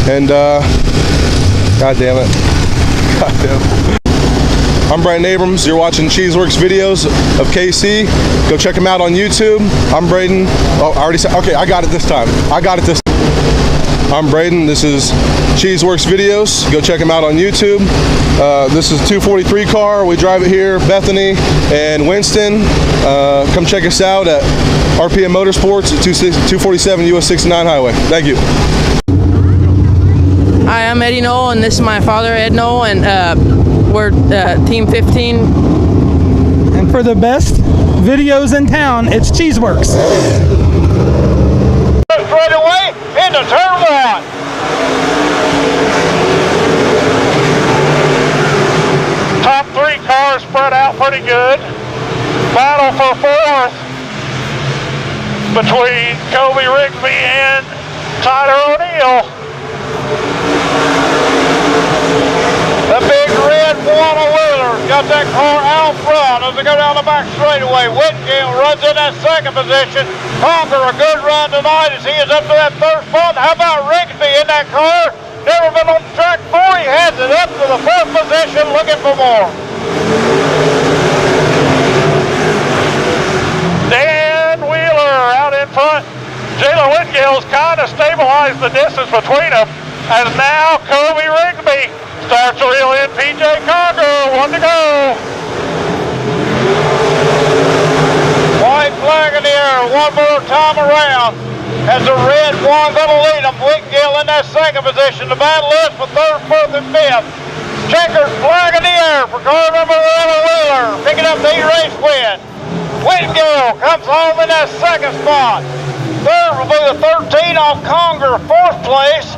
And God damn it. God damn it. I'm Brian Abrams. You're watching Cheeseworks videos of KC. Go check them out on YouTube. I'm Braden. Oh, I already said. Okay, I got it this time. I'm Braden. This is Cheeseworks videos. Go check them out on YouTube. This is a 243 car. We drive it here, Bethany and Winston. Come check us out at RPM Motorsports at 247 US 69 Highway. Thank you. Hi, I'm Eddie Knoll, and this is my father, Ed Knoll, and we're Team 15. And for the best videos in town, it's Cheeseworks. Straight away into turn one. Top three cars spread out pretty good. Battle for fourth between Kobe Rigsby and Tyler O'Neill. The big red one-wheeler got that car out front as they go down the back straightaway. Whitgill runs in that second position. Conger a good run tonight as he is up to that third spot. How about Rigsby in that car? Never been on the track before. He has it up to the fourth position looking for more. Dan Wheeler out in front. Jalen Whitgill's kind of stabilized the distance between them as now Kobe Rigsby starts to reel in PJ Conger. One to go. White flag in the air one more time around as the red one going to lead them. Whitgill in that second position. The battle is for third, fourth, and fifth. Checkered flag in the air for car number 1 Wheeler, picking up the race win. Whitgill comes home in that second spot. Third will be the 13 off Conger, fourth place.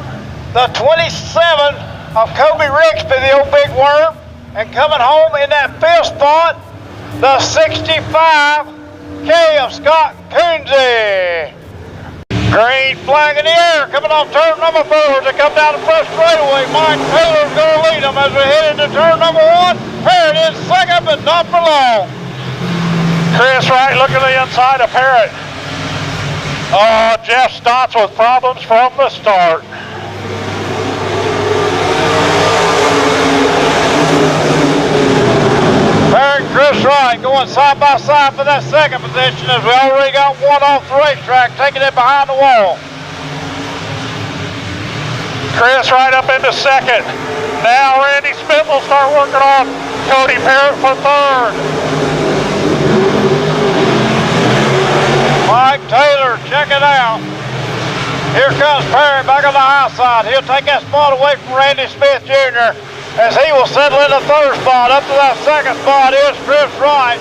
The 27 of Kobe Rigsby, the old big worm. And coming home in that fifth spot, the 65K of Scott Coonsey. Green flag in the air coming off turn number 4 to come down the front straightaway. Mike Taylor's going to lead them as we head into turn number 1. Parrott is second, but not for long. Chris Wright looking to the inside of Parrott. Jeff Stotts with problems from the start. Parrott and Chris Wright going side by side for that second position as we already got one off the racetrack, taking it behind the wall. Chris Wright up into second. Now Randy Smith will start working on Cody Parrott for third. Mike Taylor, check it out. Here comes Parrott back on the high side. He'll take that spot away from Randy Smith Jr. as he will settle in the third spot. Up to that second spot is Chris Wright,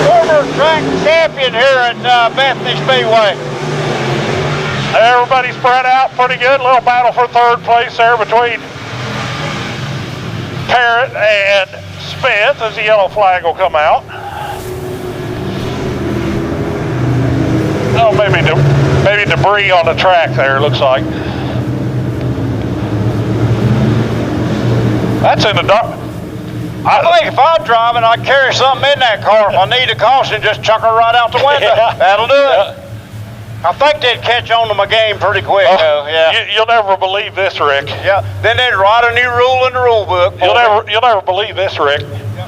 former track champion here at Bethany Speedway. Everybody spread out pretty good. Little battle for third place there between Parrott and Smith as the yellow flag will come out. Oh, maybe debris on the track there, it looks like. That's in the dark. I think if I'm driving, I'd carry something in that car. If I need a caution, just chuck her right out the window. Yeah. That'll do it. I think they'd catch on to my game pretty quick, though. Yeah. You'll never believe this, Rick. Yeah. Then they'd write a new rule in the rule book. You'll never believe this, Rick. Yeah.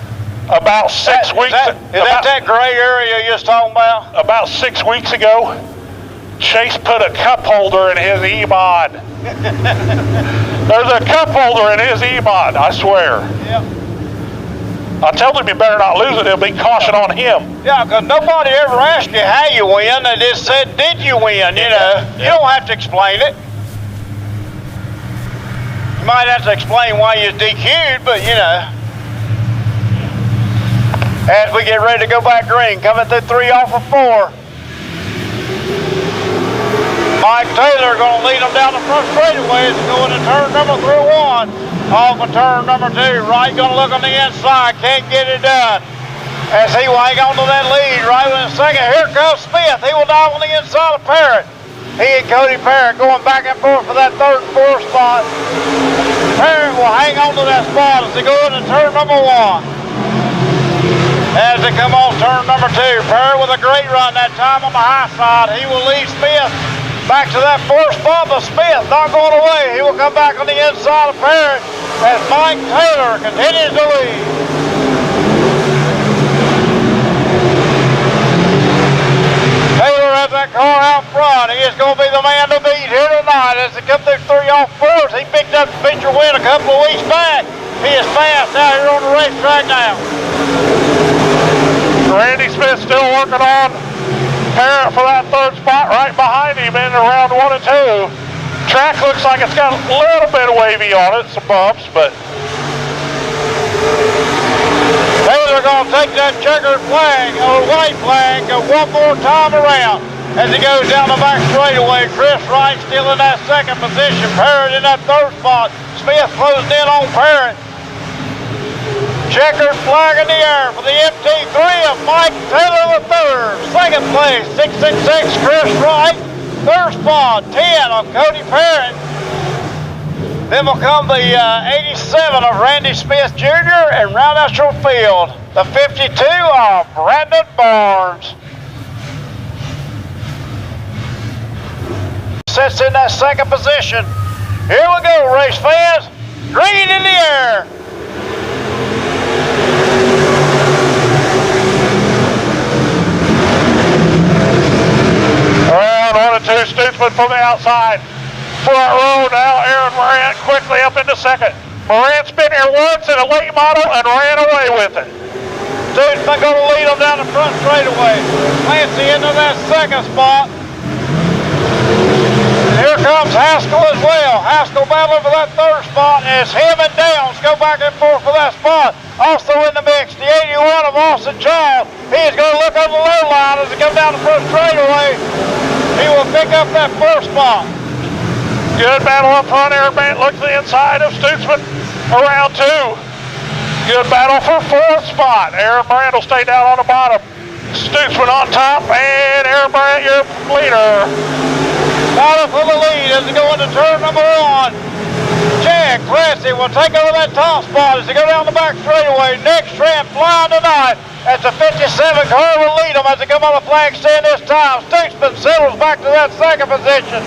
About 6 weeks. Is that gray area you're just talking about? About 6 weeks ago, Chase put a cup holder in his E-Mod. There's a cup holder in his E-Mod, I swear. Yep. I told him you better not lose it. It'll be caution on him. Yeah, because nobody ever asked you how you win. They just said, did you win, you know. You don't have to explain it. You might have to explain why you're DQ'd, but you know. As we get ready to go back green, coming through 3 off of 4. Mike Taylor going to lead them down the front straightaway as we go into turn number 1. Off of turn number 2. Wright going to look on the inside. Can't get it done. As he will hang on to that lead right in a second. Here comes Smith. He will dive on the inside of Parrott. He and Cody Parrott going back and forth for that third and fourth spot. Parrott will hang on to that spot as they go into turn number 1. As they come off turn number 2. Parrott with a great run that time on the high side. He will lead Smith Back to that fourth spot, but Smith not going away. He will come back on the inside of Parrott as Mike Taylor continues to lead. Taylor has that car out front. He is going to be the man to beat here tonight as they come through 3 off fourth. He picked up the feature win a couple of weeks back. He is fast out here on the racetrack now. Randy Smith still working on Parrott for that third spot right behind him in round 1 and 2. Track looks like it's got a little bit of wavy on it, some bumps, but Taylor going to take that checkered flag, or white flag, go one more time around as he goes down the back straightaway. Chris Wright still in that second position. Parrott in that third spot. Smith closing in on Parrott. Checkered flag in the air for the MT3 of Mike Taylor III. Second place, 666 Chris Wright. Third spot, 10 of Cody Parrott. Then will come the 87 of Randy Smith Jr. and round out your field, the 52 of Brandon Barnes. Sits in that second position. Here we go, race fans. Green in the air. Round 1 and 2, Stutzman from the outside. Front row now, Aaron Morant quickly up into second. Morant's been here once in a late model and ran away with it. Stutzman going to lead him down the front straightaway. Clancy into that second spot. And here comes Haskell as well. Haskell battling for that third spot as him and Downs go back and forth for that spot. Also in the mix, the 81 of Austin Child. He is going to look on the low line as he comes down the front straightaway. He will pick up that first spot. Good battle up front. Aaron Morant looks to the inside of Stutzman around 2. Good battle for fourth spot. Aaron Morant will stay down on the bottom. Stutzman on top, and Aaron Morant your leader. Battle for the lead as they go into turn number 1. Chad Clancy will take over that top spot as they go down the back straightaway. Nick Trent flying tonight as the 57 car will lead them as they come on the flag stand this time. Stutzman settles back to that second position.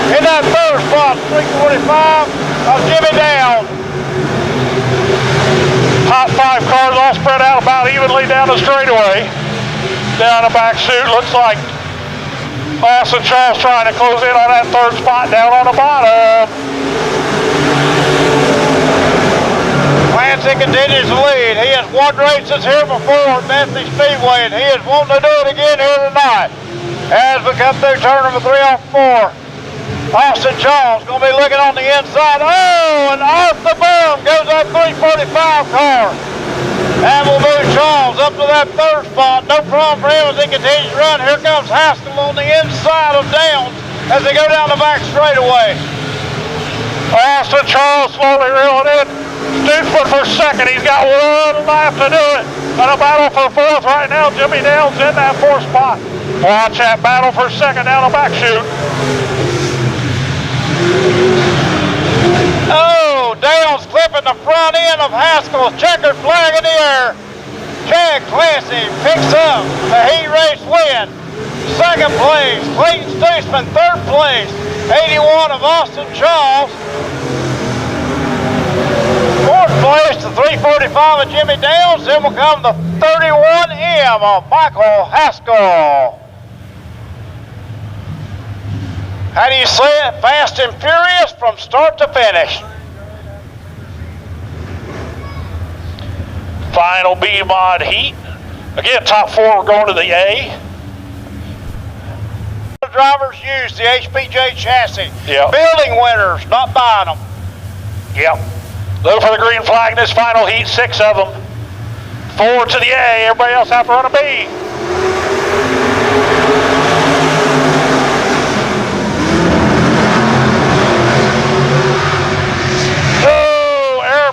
In that third spot, 345 of Jimmy Downs. Top 5 cars all spread out about evenly down the straightaway. Down the back chute, looks like Austin Charles trying to close in on that third spot down on the bottom. Clancy continues to lead. He has won races here before at Bethany Speedway, and he is wanting to do it again here tonight. As we come through turn number 3 off 4. Austin Charles going to be looking on the inside. Oh, and off the boom goes that 345 car. And we'll move Charles up to that third spot. No problem for him as he continues to run. Here comes Haskell on the inside of Downs as they go down the back straightaway. Austin Charles slowly reeling in. Stutzman for second. He's got one lap to do it. And a battle for fourth right now. Jimmy Downs in that fourth spot. Watch that battle for second down the back chute. Oh, Downs clipping the front end of Haskell's checkered flag in the air. Chad Clancy picks up the heat race win. Second place, Clayton Stutzman. Third place, 81 of Austin Charles. Fourth place, the 345 of Jimmy Downs. Then will come the 31M of Michael Haskell. How do you say it? Fast and furious from start to finish. Final B-Mod heat. Again, top 4 going to the A. The drivers use the HPJ chassis. Yep. Building winners, not buying them. Yep. Look for the green flag in this final heat, 6 of them. 4 to the A, everybody else have to run a B.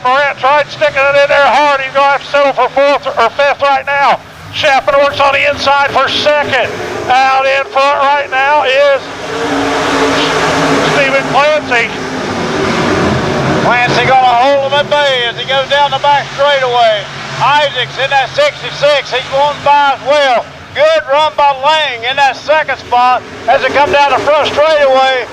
Morant tried sticking it in there hard. He's going to have to settle for 4th or 5th right now. Chapman works on the inside for second. Out in front right now is Stephen Clancy. Clancy going to hold him at bay as he goes down the back straightaway. Isaacs in that 66. He's going by as well. Good run by Lang in that second spot as it comes down the front straightaway.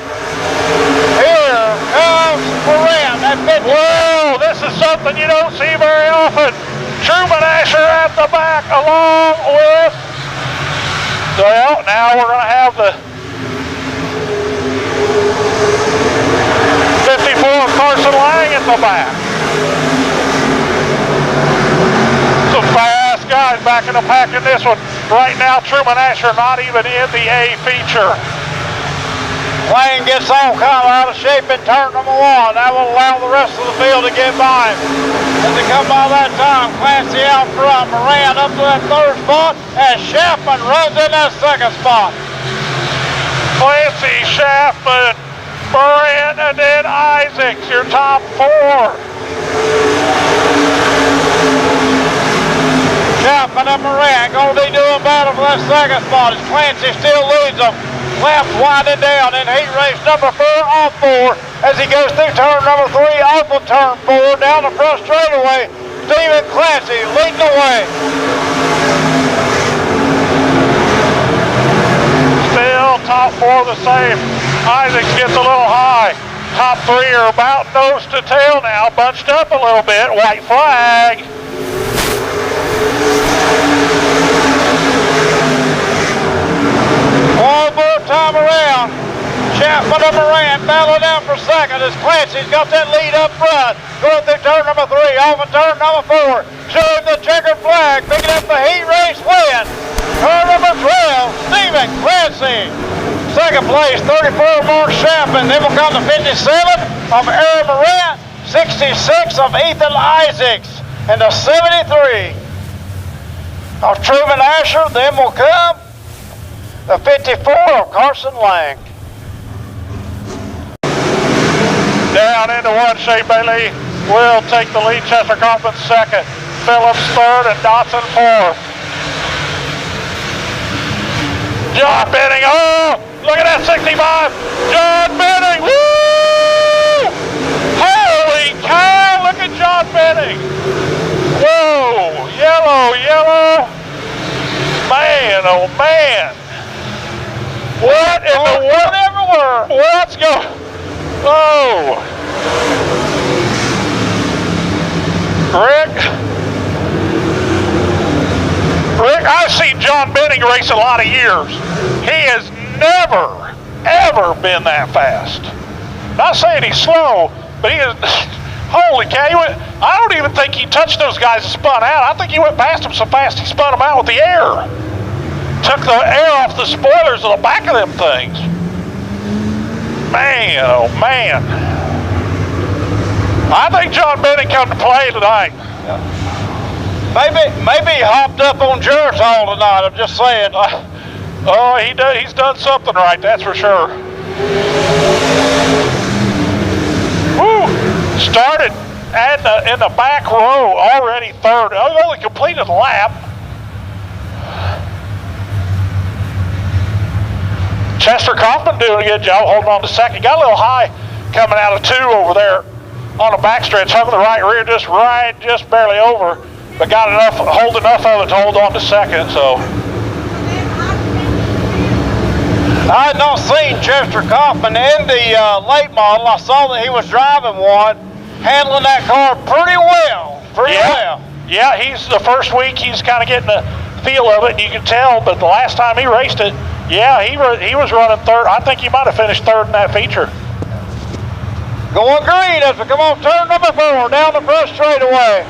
Here comes Moran at 50. Whoa, this is something you don't see very often. Truman Asher at the back along with, well, now we're going to have the 54 Carson Lang at the back. Some fast guys back in the pack in this one. Right now, Truman Asher not even in the A feature. Lang gets all kind of out of shape in turn number 1. That will allow the rest of the field to get by him. As they come by that time, Clancy out front, Moran up to that third spot, and Chapman runs in that second spot. Clancy, Chapman, Moran, and then Isaacs, your top 4. Chapman and Moran going to be doing battle for that second spot as Clancy still leads them. Left winding down in heat race number 4 off 4 as he goes through turn number 3 off of turn 4 down the front straightaway. Stephen Clancy leading the way. Still top 4 the same. Isaacs gets a little high. Top 3 are about nose to tail now, bunched up a little bit. White flag. One more time around. Chapman and Moran battling down for second as Clancy's got that lead up front. Going through turn number 3, off of turn number 4. Showing the checkered flag, picking up the heat race win. Turn number 12, Stephen Clancy. Second place, 34 Mark Chapman. Then will come to 57 of Aaron Moran, 66 of Ethan Isaacs, and the 73 of Truman Asher. Then will come the 54 of Carson Lang. Down into 1, Shea Bailey will take the lead. Chester Kaufman second, Phillips third, and Dotson fourth. John Benning, oh, look at that 65. John Benning, woo! Holy cow, look at John Benning. Whoa, yellow, yellow. Man, oh man. What in the world? Everywhere. What's going? Oh, Rick, I've seen John Benning race a lot of years. He has never, ever been that fast. Not saying he's slow, but he is. Holy cow! I don't even think he touched those guys and spun out. I think he went past them so fast he spun them out with the air. Took the air off the spoilers of the back of them things. Man, oh man. I think John Benning come to play tonight. Maybe he hopped up on Geritol tonight, I'm just saying. Oh, he's done something right, that's for sure. Woo! Started in the back row, already third. Only completed a lap. Chester Kaufman doing a good job holding on to second. Got a little high coming out of 2 over there on the backstretch. Hung the right rear just barely over, but got hold enough of it to hold on to second. So I had not seen Chester Kaufman in the late model. I saw that he was driving one, handling that car pretty well. Yeah, he's the first week he's kind of getting the feel of it, and you can tell. But the last time he raced it, yeah, he was running third. I think he might have finished third in that feature. Going green as we come on turn number 4 down the front straightaway.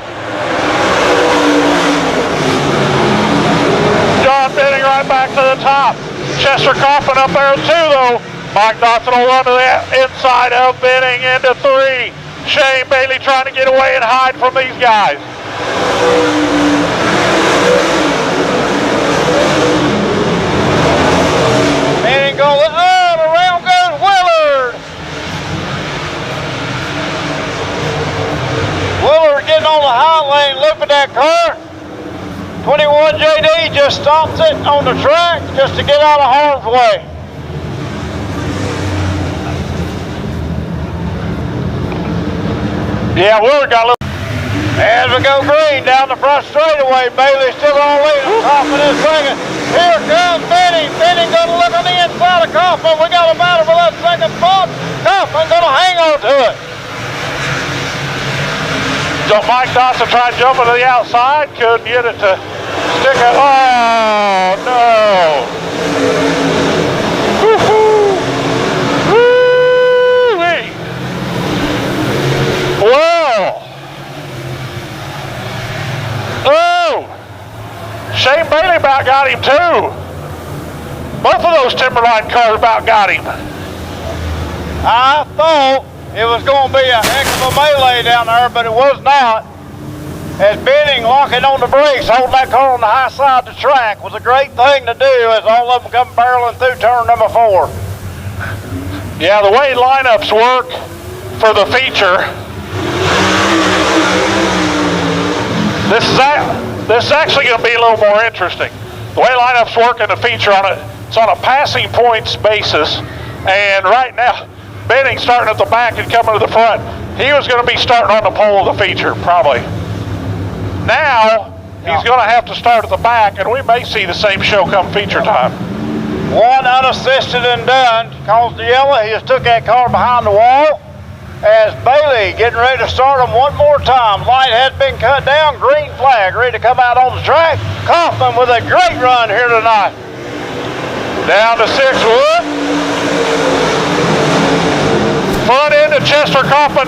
John Benning right back to the top. Chester Kaufman up there too, though. Mike Dotson will run to the inside of Benning into 3. Shane Bailey trying to get away and hide from these guys. Benning going up, around goes Willard. Willard getting on the high lane, looping that car. 21 JD just stops it on the track just to get out of harm's way. Yeah, Willard got a little. As we go green down the front straightaway, Bailey still on lead, top of this second. Here comes Benny. Benny gonna look on the inside of Kaufman. We got a battle for that second spot. Kaufman gonna hang on to it. So Mike Dawson tried jumping to the outside, couldn't get it to stick it. Oh no! Woo-hoo! Woo-wee! Whoa! Oh! Shane Bailey about got him too. Both of those Timberline cars about got him. I thought it was going to be a heck of a melee down there, but it was not. As Benning locking on the brakes, holding that car on the high side of the track was a great thing to do as all of them come barreling through turn number 4. Yeah, the way lineups work for the feature, this is actually going to be a little more interesting. The way lineups work in the feature it's on a passing points basis, and right now, Benning starting at the back and coming to the front. He was going to be starting on the pole of the feature, probably. Now, he's going to have to start at the back, and we may see the same show come feature time. One unassisted and done. Caused the yellow. He just took that car behind the wall. As Bailey getting ready to start him one more time. Light has been cut down. Green flag ready to come out on the track. Kaufman with a great run here tonight. Down to 6 wood. Front end of Chester Kaufman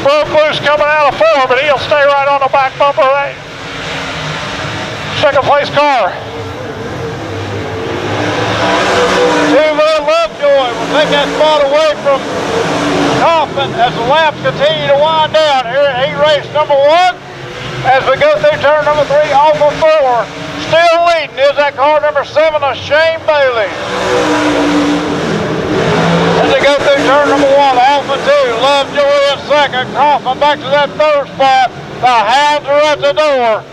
broke loose coming out of 4, but he'll stay right on the back bumper of that second place car. Lovejoy will take that spot away from Kaufman as the laps continue to wind down here at heat race number 1. As we go through turn number 3, off of 4. Still leading is that car number 7 of Shane Bailey. As they go through turn number 1, off of 2, Lovejoy in second, Kaufman back to that 3rd spot. The hounds are at the door.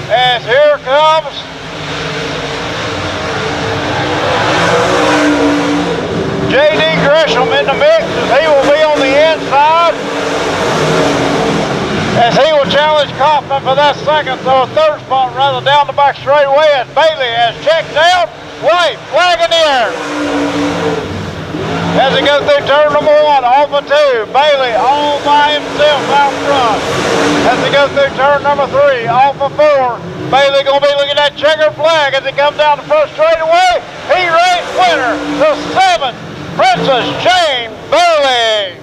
As here comes J.D. Gresham in the mix as he will be on the inside. As he will challenge Kaufman for that 2nd or 3rd spot rather down the back straightaway as Bailey has checked out. White flag in the air. As they go through turn number 1, off of 2, Bailey all by himself out front. As they go through turn number 3, off of 4, Bailey gonna be looking at that checkered flag as he comes down the first straightaway. Heat race winner, the 7th Princess Shane Bailey.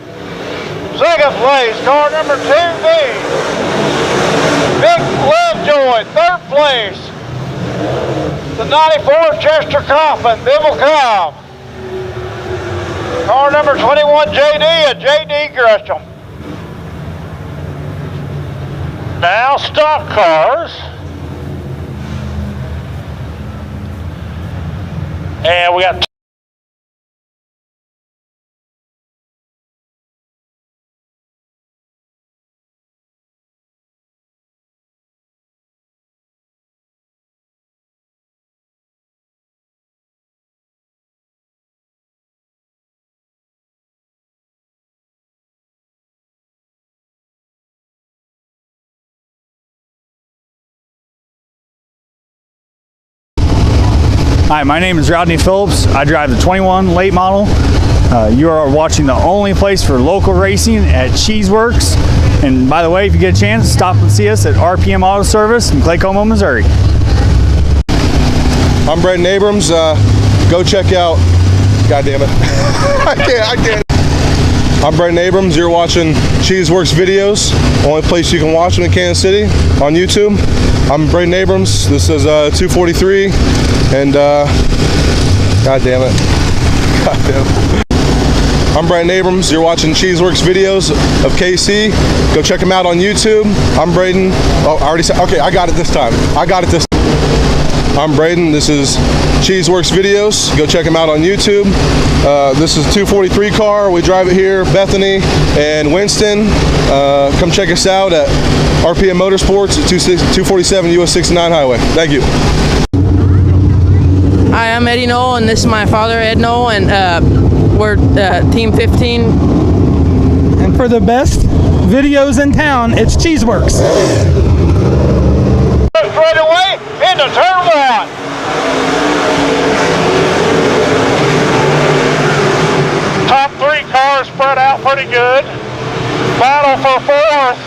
2nd place, car number 2B. Vic Lovejoy, 3rd place. The 94 Chester Kaufman, then will come car number 21 JD and JD Gresham. Now stock cars. And we got Hi, my name is Rodney Phillips. I drive the 21 late model. You are watching the only place for local racing at Cheeseworks. And by the way, if you get a chance, stop and see us at RPM Auto Service in Claycomo, Missouri. I'm Brendan Abrams. Go check out. God damn it. I can't. I'm Brendan Abrams. You're watching Cheeseworks videos. Only place you can watch them in Kansas City on YouTube. I'm Brendan Abrams. This is 243. And God damn it. God damn it. I'm Brendan Abrams. You're watching Cheeseworks videos of KC. Go check them out on YouTube. I'm Braden. Oh, I already said. Okay, I got it this time. I'm Braden. This is Cheeseworks videos. Go check them out on YouTube. This is a 243 car. We drive it here, Bethany and Winston. Come check us out at RPM Motorsports at 247 US 69 Highway. Thank you. Hi, I'm Eddie Knoll, and this is my father, Ed Knoll, and we're Team 15. And for the best videos in town, it's Cheeseworks. Straight away into turn 1. pretty good. Battle for fourth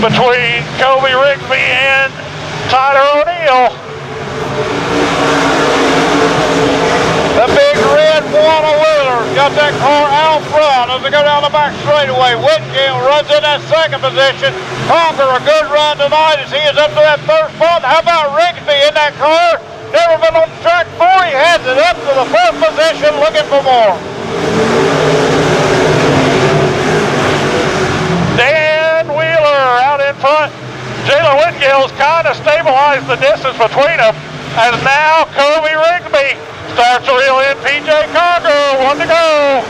between Kobe Rigsby and Tyler O'Neill. The big red one-wheeler got that car out front as they go down the back straightaway. Whitgill runs in that second position. Conger a good run tonight as he is up to that third spot. How about Rigsby in that car? Never been on the track before. He has it up to the fourth position looking for more. Dan Wheeler out in front. Jalen Whitgill's kind of stabilized the distance between them. As now Kobe Rigsby starts to reel in PJ Conger. 1 to go.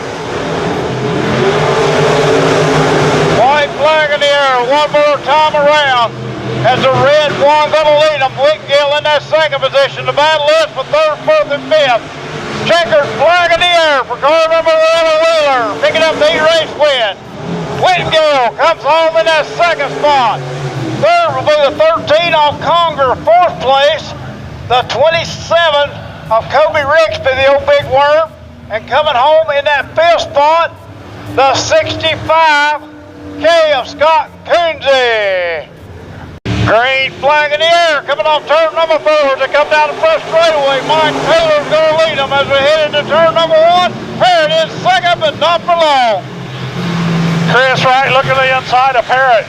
White flag in the air one more time around. As the red one going to lead them. Whitgill in that second position. The battle is for third, fourth, and fifth. Checkered flag in the air for car number 1, Wheeler. Picking up the race win. Whitgill comes home in that second spot. Third will be the 13 off Conger, fourth place. The 27 of Kobe Rigsby, the old big worm. And coming home in that fifth spot, the 65K of Scott Coonsey. Green flag in the air, coming off turn number 4 to come down the first straightaway. Mike Taylor's going to lead them as we head into turn number 1. Parrott is second, but not for long. Chris Wright looking to the inside of Parrott.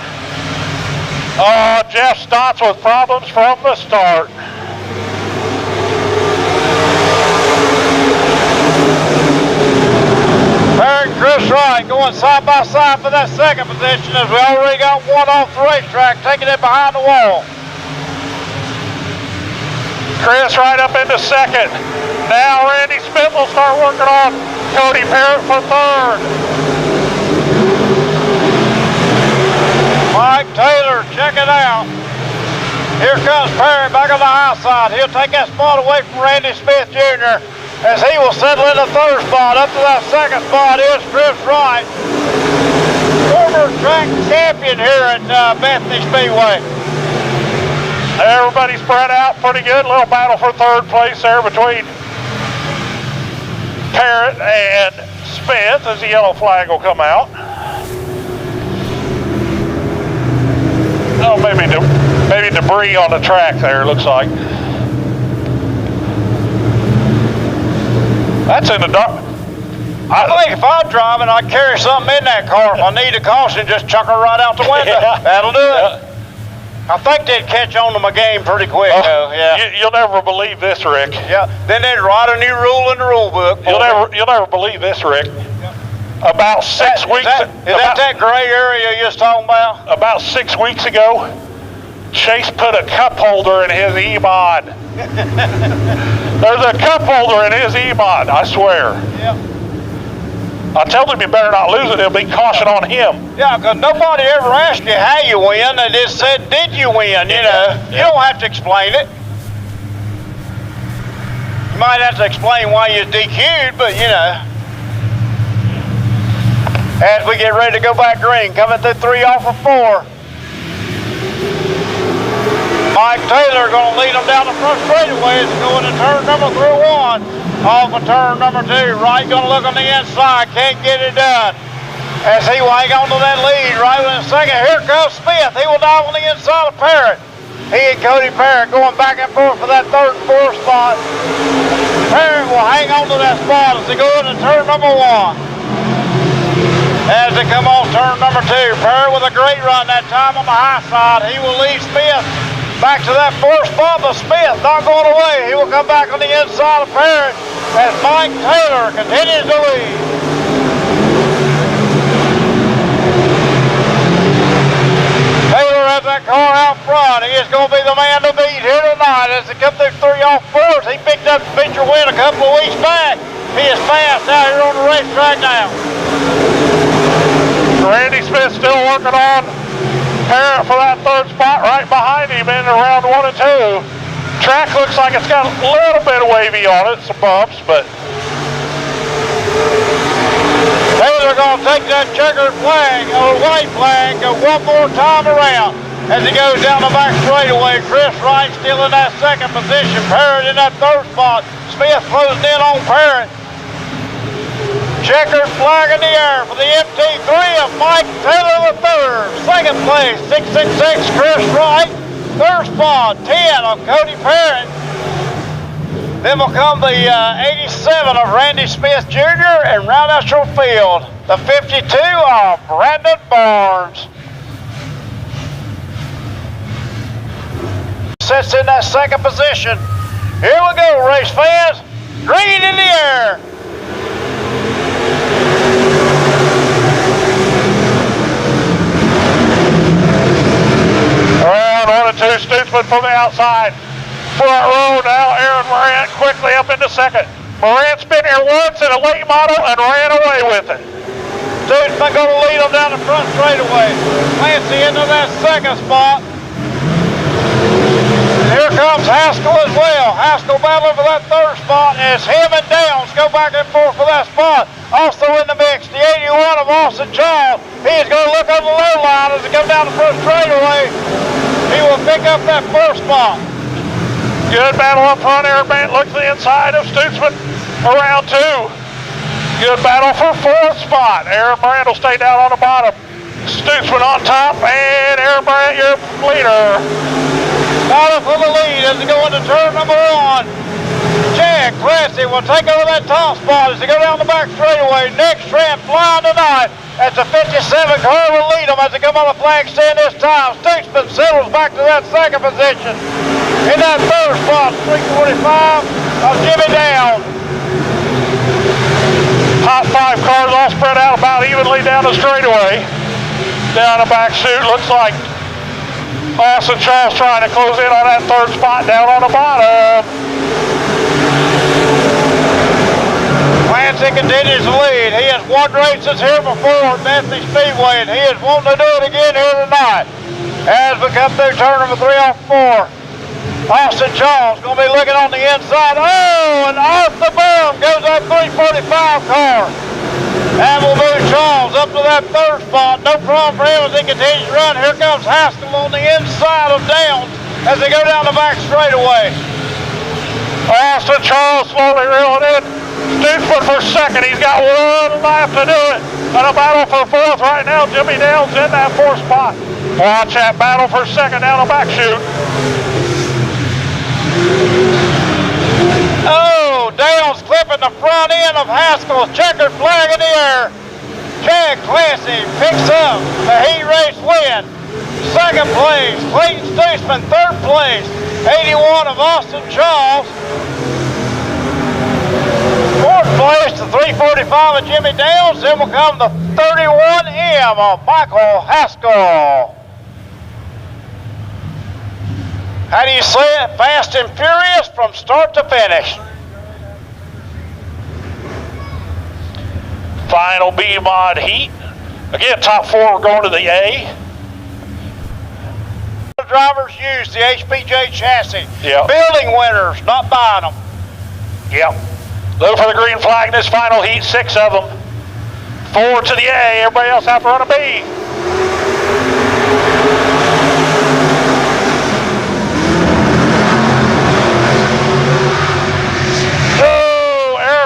Jeff Stotts with problems from the start. Parrott and Chris Wright going side by side for that second position as we already got one off the racetrack, taking it behind the wall. Chris Wright up into second. Now Randy Smith will start working on Cody Parrott for third. Mike Taylor, check it out. Here comes Parrott back on the high side. He'll take that spot away from Randy Smith Jr. as he will settle in the third spot. Up to that second spot is Chris Wright, former track champion here at Bethany Speedway. Everybody spread out pretty good. Little battle for third place there between Parrott and Smith as the yellow flag will come out. Oh, maybe debris on the track there, looks like. That's in the dark. I think if I'm driving, I'd carry something in that car. If I need a caution, just chuck her right out the window. Yeah. That'll do it. I think they'd catch on to my game pretty quick, though. Yeah. You'll never believe this, Rick. Yeah. Then they'd write a new rule in the rule book. You'll never believe this, Rick. About 6 weeks. Is that gray area you're talking about? About 6 weeks ago, Chase put a cup holder in his E-Mod. There's a cup holder in his E-Mod, I swear. Yeah. I told him you better not lose it. It'll be caution on him. Yeah, because nobody ever asked you how you win. They just said, did you win? You know, you don't have to explain it. You might have to explain why you're DQ'd, but you know. As we get ready to go back green, coming through 3 off of 4. Mike Taylor going to lead them down the front straightaway as going to turn number 1. Off of turn number 2. Wright going to look on the inside, can't get it done. As he will hang on to that lead right in a second. Here comes Smith. He will dive on the inside of Parrott. He and Cody Parrott going back and forth for that third and fourth spot. Parrott will hang on to that spot as they go into turn number 1. As they come off turn number 2, Parrott with a great run that time on the high side. He will lead Smith back to that fourth spot, but Smith not going away. He will come back on the inside of Parrott as Mike Taylor continues to lead. Taylor has that car out front. He is going to be the man to beat here tonight as they come through 3 off 4s. He picked up the feature win a couple of weeks back. He is fast out here on the racetrack now. Randy Smith still working on Parrott for that third spot right behind him in round 1 and 2. Track looks like it's got a little bit of wavy on it, some bumps, but Taylor going to take that checkered flag, or white flag, go one more time around as he goes down the back straightaway. Chris Wright still in that second position. Parrott in that third spot. Smith closing in on Parrott. Checkered flag in the air for the MT3 of Mike Taylor III. Second place, 666 Chris Wright. Third spot, 10 of Cody Parrott. Then will come the 87 of Randy Smith Jr. and round out your field, the 52 of Brandon Barnes. Sits in that second position. Here we go, race fans. Green in the air. Around 1 and 2, Stutzman from the outside. Front row now, Aaron Morant quickly up into second. Morant's been here once in a late model and ran away with it. Stutzman going to lead them down the front straightaway. Clancy into that second spot. Here comes Haskell as well. Haskell battling for that third spot as him and Downs go back and forth for that spot. Also in the mix, the 81 of Austin Charles. He is going to look on the low line as he comes down the front straightaway. He will pick up that first spot. Good battle up front. Aaron Bant looks to the inside of Stutzman around 2. Good battle for fourth spot. Aaron Brand will stay down on the bottom. Stutzman on top, and Aaron Brand, your leader. Battle for the lead as they go into turn number 1. Jack Clancy will take over that top spot as they go down the back straightaway. Next Trent flying tonight. That's the 57 car will lead them as they come on the flag stand this time. Stutzman settles back to that second position. In that third spot, 345 of Jimmy Downs. Top 5 cars all spread out about evenly down the straightaway. Down the back chute, looks like Austin Charles trying to close in on that third spot down on the bottom. Clancy continues to lead. He has won races here before at Bethany Speedway, and he is wanting to do it again here tonight. As we come through turn number 3 off 4. Austin Charles going to be looking on the inside. Oh, and off the boom goes that 345 car. And we'll move Charles up to that third spot. No problem for him as he continues to run. Here comes Haskell on the inside of Downs as they go down the back straightaway. Austin Charles slowly reeling in. Stutzman for second. He's got one lap to do it. And a battle for fourth right now. Jimmy Downs in that fourth spot. Watch that battle for second down the back chute. Oh, Downs clipping the front end of Haskell's checkered flag in the air. Chad Clancy picks up the heat race win. Second place, Clayton Stutzman. Third place, 81 of Austin Charles. Fourth place, the 345 of Jimmy Downs. Then will come the 31M of Michael Haskell. How do you say it? Fast and furious from start to finish. Final B-Mod heat. Again, top 4 are going to the A. The drivers use the HPJ chassis. Yep. Building winners, not buying them. Yep. Look for the green flag in this final heat, 6 of them. 4 to the A, everybody else have to run a B.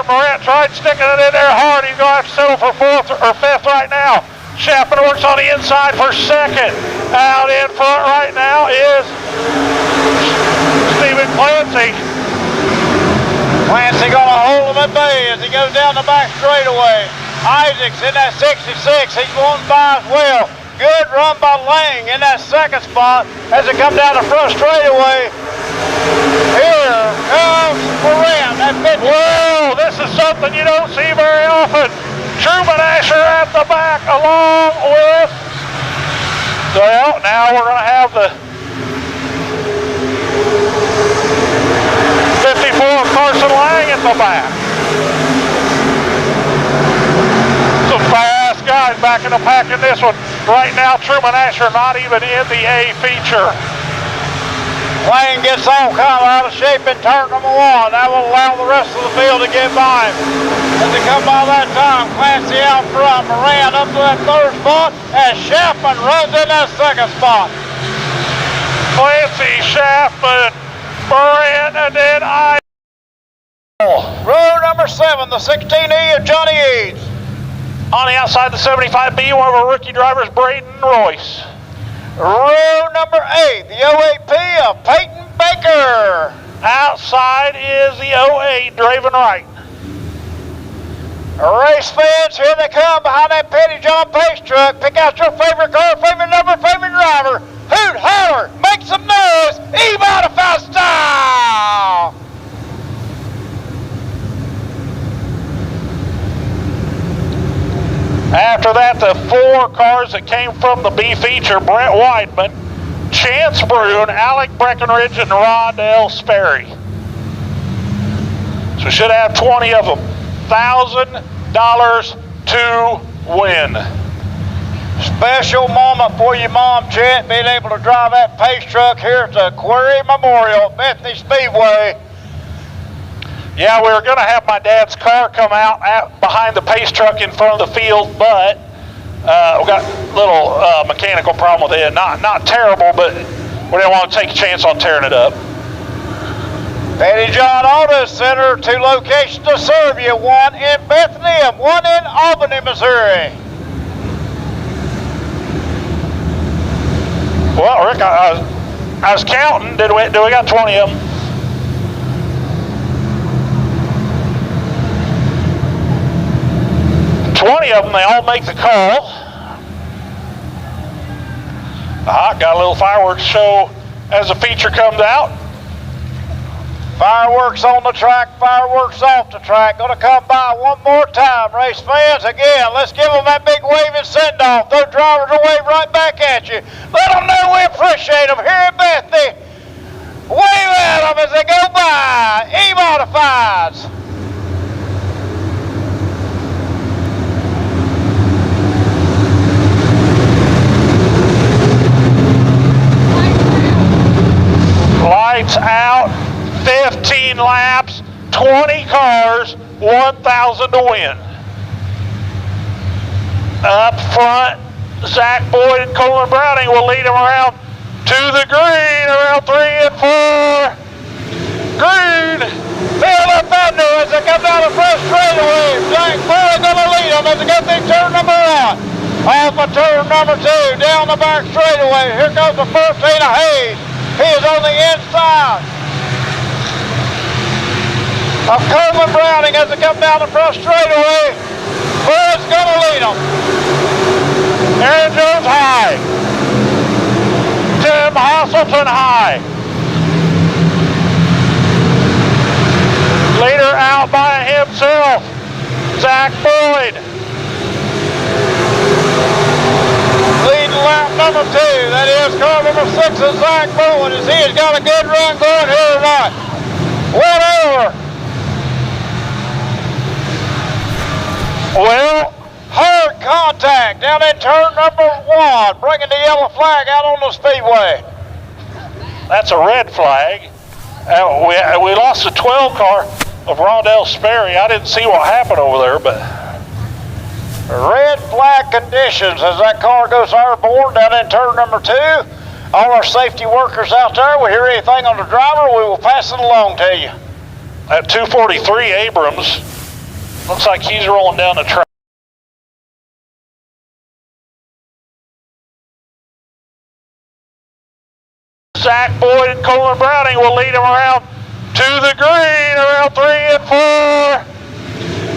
Morant tried sticking it in there hard. He's going to have to settle for 4th or 5th right now. Chapman works on the inside for 2nd. Out in front right now is Stephen Clancy. Clancy going to hold him at bay as he goes down the back straightaway. Isaacs in that 66. He's going by as well. Good run by Lang in that second spot as they come down the front straightaway. Here comes Morant at 50. Whoa, this is something you don't see very often. Truman Asher at the back along with, well, now we're going to have the 54 Carson Lang at the back. Some fast guys back in the pack in this one. Right now, Truman Asher not even in the A feature. Lang gets all kind of out of shape in turn number 1. That will allow the rest of the field to get by him. As they come by that time, Clancy out front, Moran up to that third spot, and Chapman runs in that second spot. Clancy, Chapman, Moran, and then Road number 7, the 16E of Johnny Eads. On the outside, the 75B, one of our rookie drivers, Braden Royce. Row number 8, the 08P of Peyton Baker. Outside is the 08, Draven Wright. Race fans, here they come behind that Petty John Pace truck. Pick out your favorite car, favorite number, favorite driver. Hoot, holler, make some noise, E-Modify style! After that, the 4 cars that came from the B feature, Brent Weidman, Chance Brune, Alec Breckenridge, and Rondell Sperry. So we should have 20 of them. $1,000 to win. Special moment for your mom, Chet, being able to drive that Pace truck here at the Quarry Memorial at Bethany Speedway. Yeah, we were going to have my dad's car come out behind the Pace truck in front of the field, but we got a little mechanical problem with it. Not terrible, but we didn't want to take a chance on tearing it up. Petty John Auto Center, 2 locations to serve you, 1 in Bethany and 1 in Albany, Missouri. Well, Rick, I was counting. Do we got 20 of them? Of them, they all make the call. Got a little fireworks show as the feature comes out. Fireworks on the track, fireworks off the track. Gonna come by one more time, race fans. Again, let's give them that big waving send-off. Those drivers will wave right back at you. Let them know we appreciate them here in Bethany. Wave at them as they go by. E-Modifieds. Lights out, 15 laps, 20 cars, 1,000 to win. Up front, Zach Boyd and Coleman Browning will lead them around to the green, around 3 and 4. Green, feel the thunder as they come down the front straightaway. Zach Boyd gonna lead them as they go through turn number 1. Off of turn number 2, down the back straightaway. Here comes the first Tina Hayes. He is on the inside of Coleman Browning as they come down the front straightaway. Bud's gonna lead them. Aaron Jones high. Tim Hasselton high. Leader out by himself, Zach Boyd. Leading lap number 2, that is car number 6 is Zach Boyd, as he has got a good run going here tonight. Whatever. Well, hard contact down in turn number 1, bringing the yellow flag out on the speedway. That's a red flag. We lost the 12 car of Rondell Sperry. I didn't see what happened over there, but red flag conditions as that car goes airborne down in turn number 2. All our safety workers out there, we hear anything on the driver, we will pass it along to you. At 243, Abrams, looks like he's rolling down the track. Zach Boyd and Coleman Browning will lead him around to the green, around 3 and 4.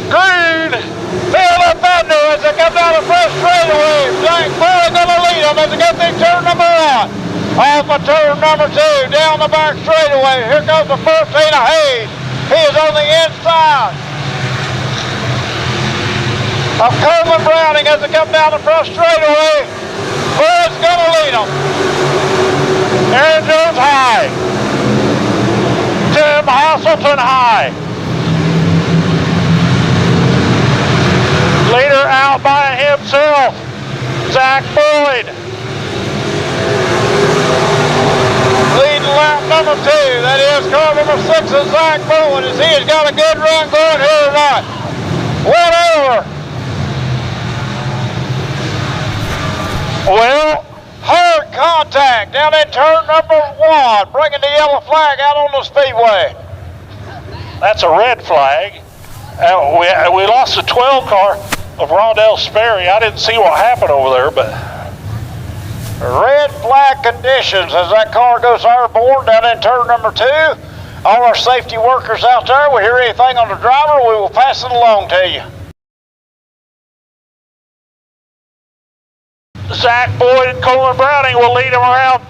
Green, feel the thunder as they come down the front straightaway. Zach Boyd gonna lead them as they go through turn number 1. Off of turn number 2, down the back straightaway. Here comes the first Tina Hayes. He is on the inside of Coleman Browning as they come down the front straightaway. Bud's gonna lead them. Aaron Jones high. Tim Hasselton high. Leader out by himself, Zach Boyd. Leading lap number 2, that is car number 6 is Zach Boyd, as he has got a good run going here tonight. Whatever. Well, hard contact down in turn number 1, bringing the yellow flag out on the speedway. That's a red flag. We lost the 12 car of Rondell Sperry. I didn't see what happened over there, but red flag conditions as that car goes airborne down in turn number 2. All our safety workers out there, we hear anything on the driver, we will pass it along to you. Zach Boyd and Colin Browning will lead them around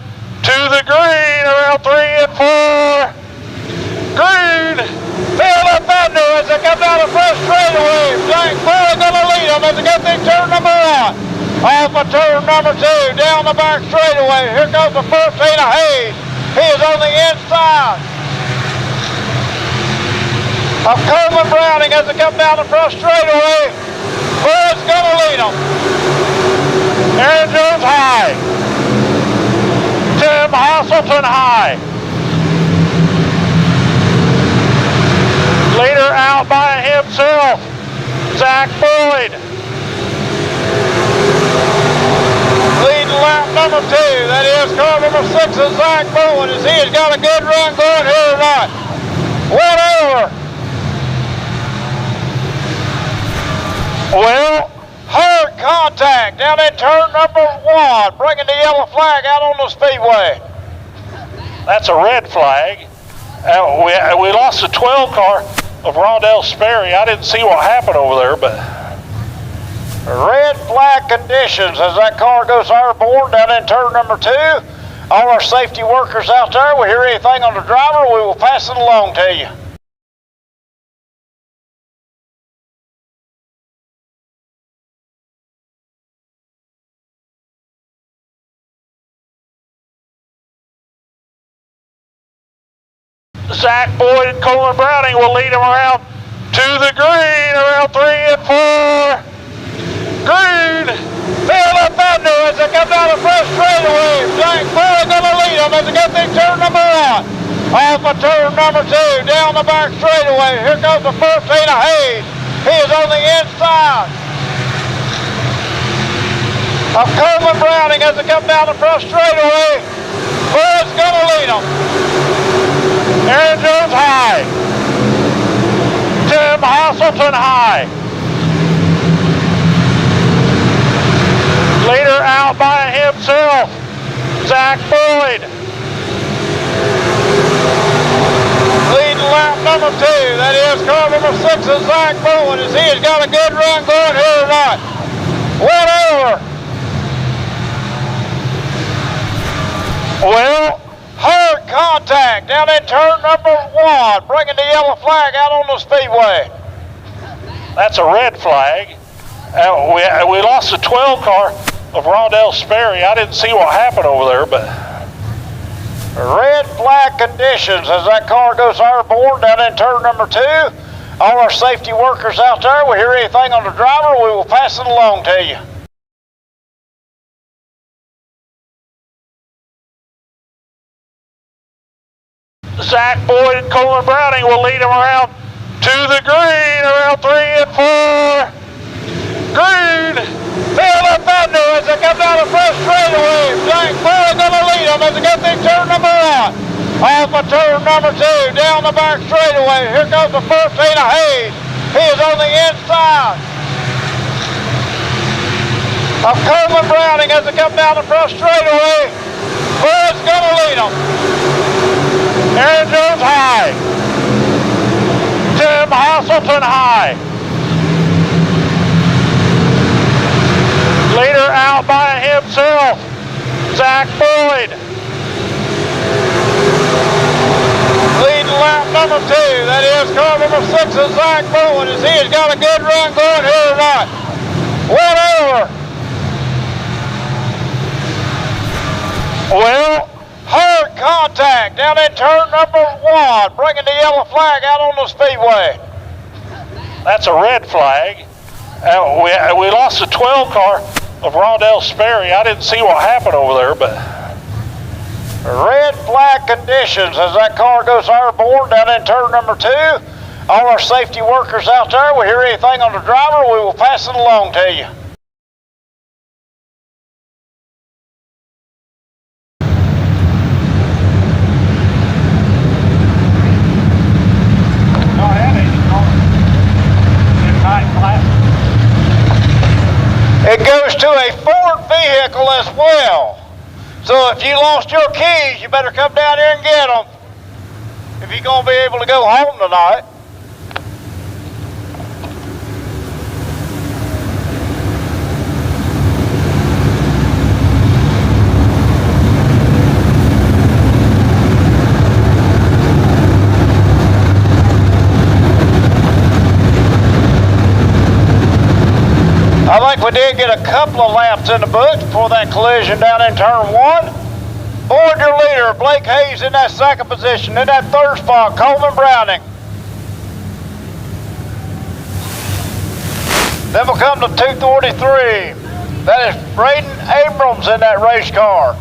to the green, around 3 and 4. Green, feel the thunder as they come down the first straightaway. Zach Boyd gonna lead them as they go through turn number 1. Off of turn number 2, down the back straightaway. Here comes the first heat of Hayes. He is on the inside of Colin Browning as they come down the front straightaway. Boyd's gonna lead them. Aaron Jones high. Tim Hasselton high. Leader out by himself. Zach Boyd. Leading lap number 2. That is car number 6 is Zach Boyd as he has got a good run going here tonight. Whatever. Well, hard contact down in turn number 1, bringing the yellow flag out on the speedway. That's a red flag. We lost the 12 car of Rondell Sperry. I didn't see what happened over there, but red flag conditions as that car goes airborne down in turn number 2. All our safety workers out there, we hear anything on the driver, we will pass it along to you. Zach Boyd and Colin Browning will lead them around to the green, around 3 and 4. Green, feel the thunder as they come down the first straightaway. Zach Boyd gonna lead them as they go through turn number 1. Off of turn number 2, down the back straightaway. Here comes the first heat of Hayes. He is on the inside of Colin Browning as they come down the front straightaway. Boyd's gonna lead them. Aaron Jones high. Tim Hasselton high. Leader out by himself. Zach Boyd. Leading lap number 2. That is car number 6 is Zach Boyd as he has got a good run going here tonight. Whatever. Well, hard contact down in turn number 1, bringing the yellow flag out on the speedway. That's a red flag. We lost the 12 car of Rondell Sperry. I didn't see what happened over there, but red flag conditions as that car goes airborne down in turn number 2. All our safety workers out there, we hear anything on the driver, we will pass it along to you. Zach Boyd and Colin Browning will lead them around to the green, around 3 and 4. Green, feel the thunder as they come down the first straightaway. Zach Boyd gonna lead them as they go through turn number 1. Off of turn number 2, down the back straightaway. Here comes the first heat of Hayes. He is on the inside of Colin Browning as they come down the front straightaway. Boyd's gonna lead them. Aaron Jones high. Tim Hasselton high. Leader out by himself. Zach Boyd. Leading lap number 2. That is car number 6 is Zach Boyd as he has got a good run going here tonight. Whatever. Well, hard contact down in turn number 1, bringing the yellow flag out on the speedway. That's a red flag. We lost the 12 car of Rondell Sperry. I didn't see what happened over there, but red flag conditions as that car goes airborne down in turn number 2. All our safety workers out there, we hear anything on the driver, we will pass it along to you. goes to a Ford vehicle as well. So if you lost your keys, you better come down here and get them if you're going to be able to go home tonight. I think we did get a couple of laps in the books before that collision down in turn 1. Boyd, your leader, Blake Hayes in that second position. In that third spot, Coleman Browning. Then we'll come to 243. That is Braden Abrams in that race car.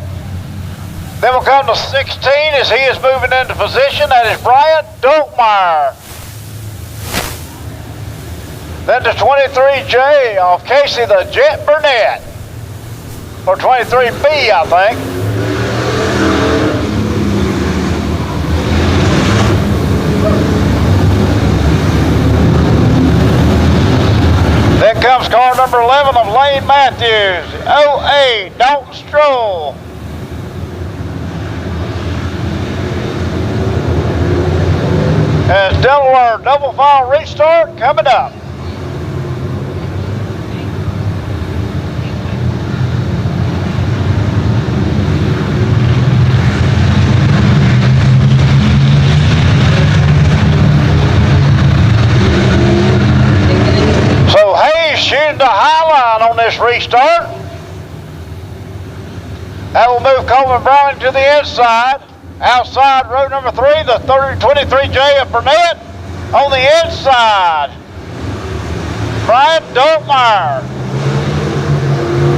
Then we'll come to 16 as he is moving into position. That is Brian Doltmeyer. Then to 23J off Casey the Jet Burnett. Or 23B, I think. Then comes car number 11 of Lane Matthews. OA Dalton Stroll. As Delaware double file restart coming up. Shooting the high line on this restart. That will move Coleman Browning to the inside. Outside row number 3, the 23J of Burnett on the inside. Brian Doltmeyer.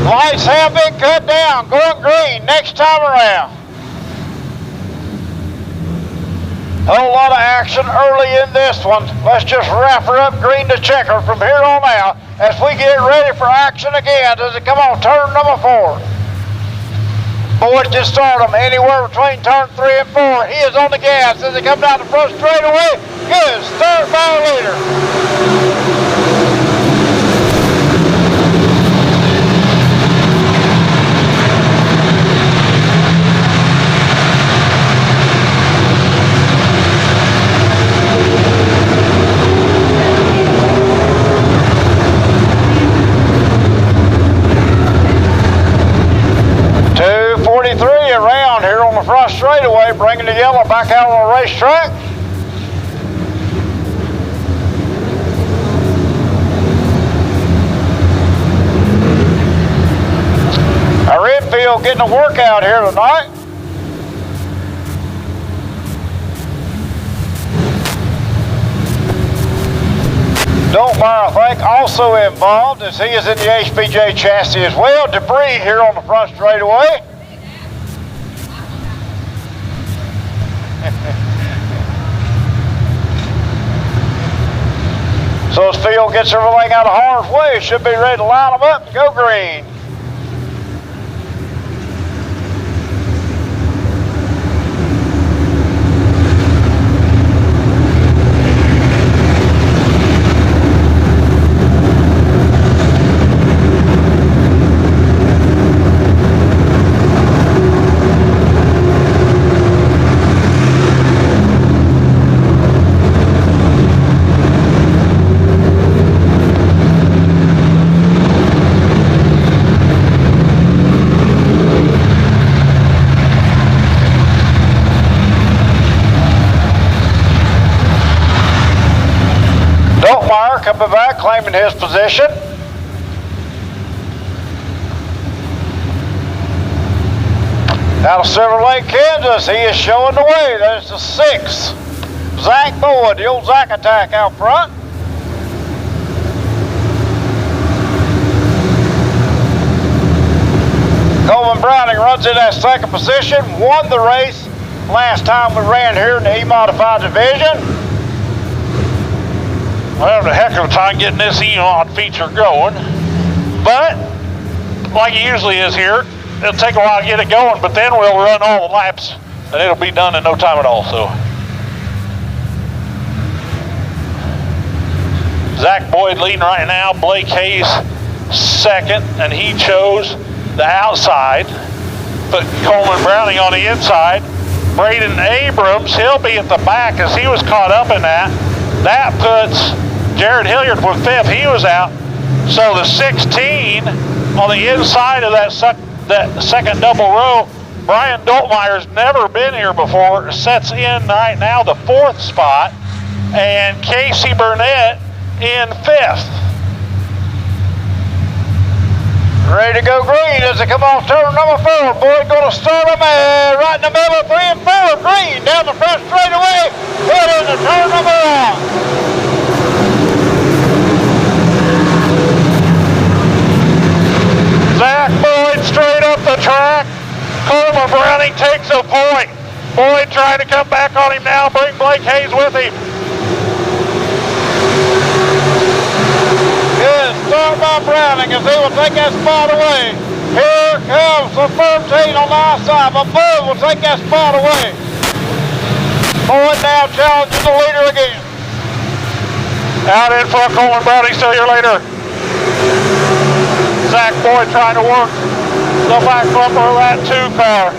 Lights have been cut down, going green next time around. Whole lot of action early in this one. Let's just wrap her up green to checker from here on out as we get ready for action again as it come on turn number 4. Boyd can start them anywhere between turn 3 and 4. He is on the gas as they come down the front straightaway. Good start by our leader. 243 around here on the front straightaway, bringing the yellow back out on the racetrack. Our infield getting a workout here tonight. Doltmeyer, I think, also involved as he is in the HPJ chassis as well. Debris here on the front straightaway. So as field gets everything out of harm's way, should be ready to line them up and go green. Coming back, claiming his position. Out of Silver Lake, Kansas, he is showing the way. There's the 6. Zach Boyd, the old Zach attack out front. Coleman Browning runs in that second position, won the race last time we ran here in the E-Modified division. We're having a heck of a time getting this Eon feature going, but like it usually is here, it'll take a while to get it going, but then we'll run all the laps and it'll be done in no time at all. So Zach Boyd leading right now, Blake Hayes second, and he chose the outside. Put Coleman Browning on the inside. Braden Abrams, he'll be at the back as he was caught up in that. That puts Jared Hilliard with fifth. He was out. So the 16 on the inside of that second double row, Brian Doltmeyer's never been here before, sets in right now the fourth spot, and Casey Burnett in fifth. Ready to go green as they come off turn number 4. Boyd going to start them right in the middle of 3 and 4. Green down the front straightaway. Put in the turn number 1. Zach Boyd straight up the track. Coleman Browning takes a point. Boyd trying to come back on him now. Bring Blake Hayes with him. Good start by Browning as he will take that spot away. Here comes the 13 on the outside, but Boyd will take that spot away. Boyd now challenging the leader again. Out in front, Coleman Browning still here later. Zach Boyd trying to work the back bumper of that 2 car.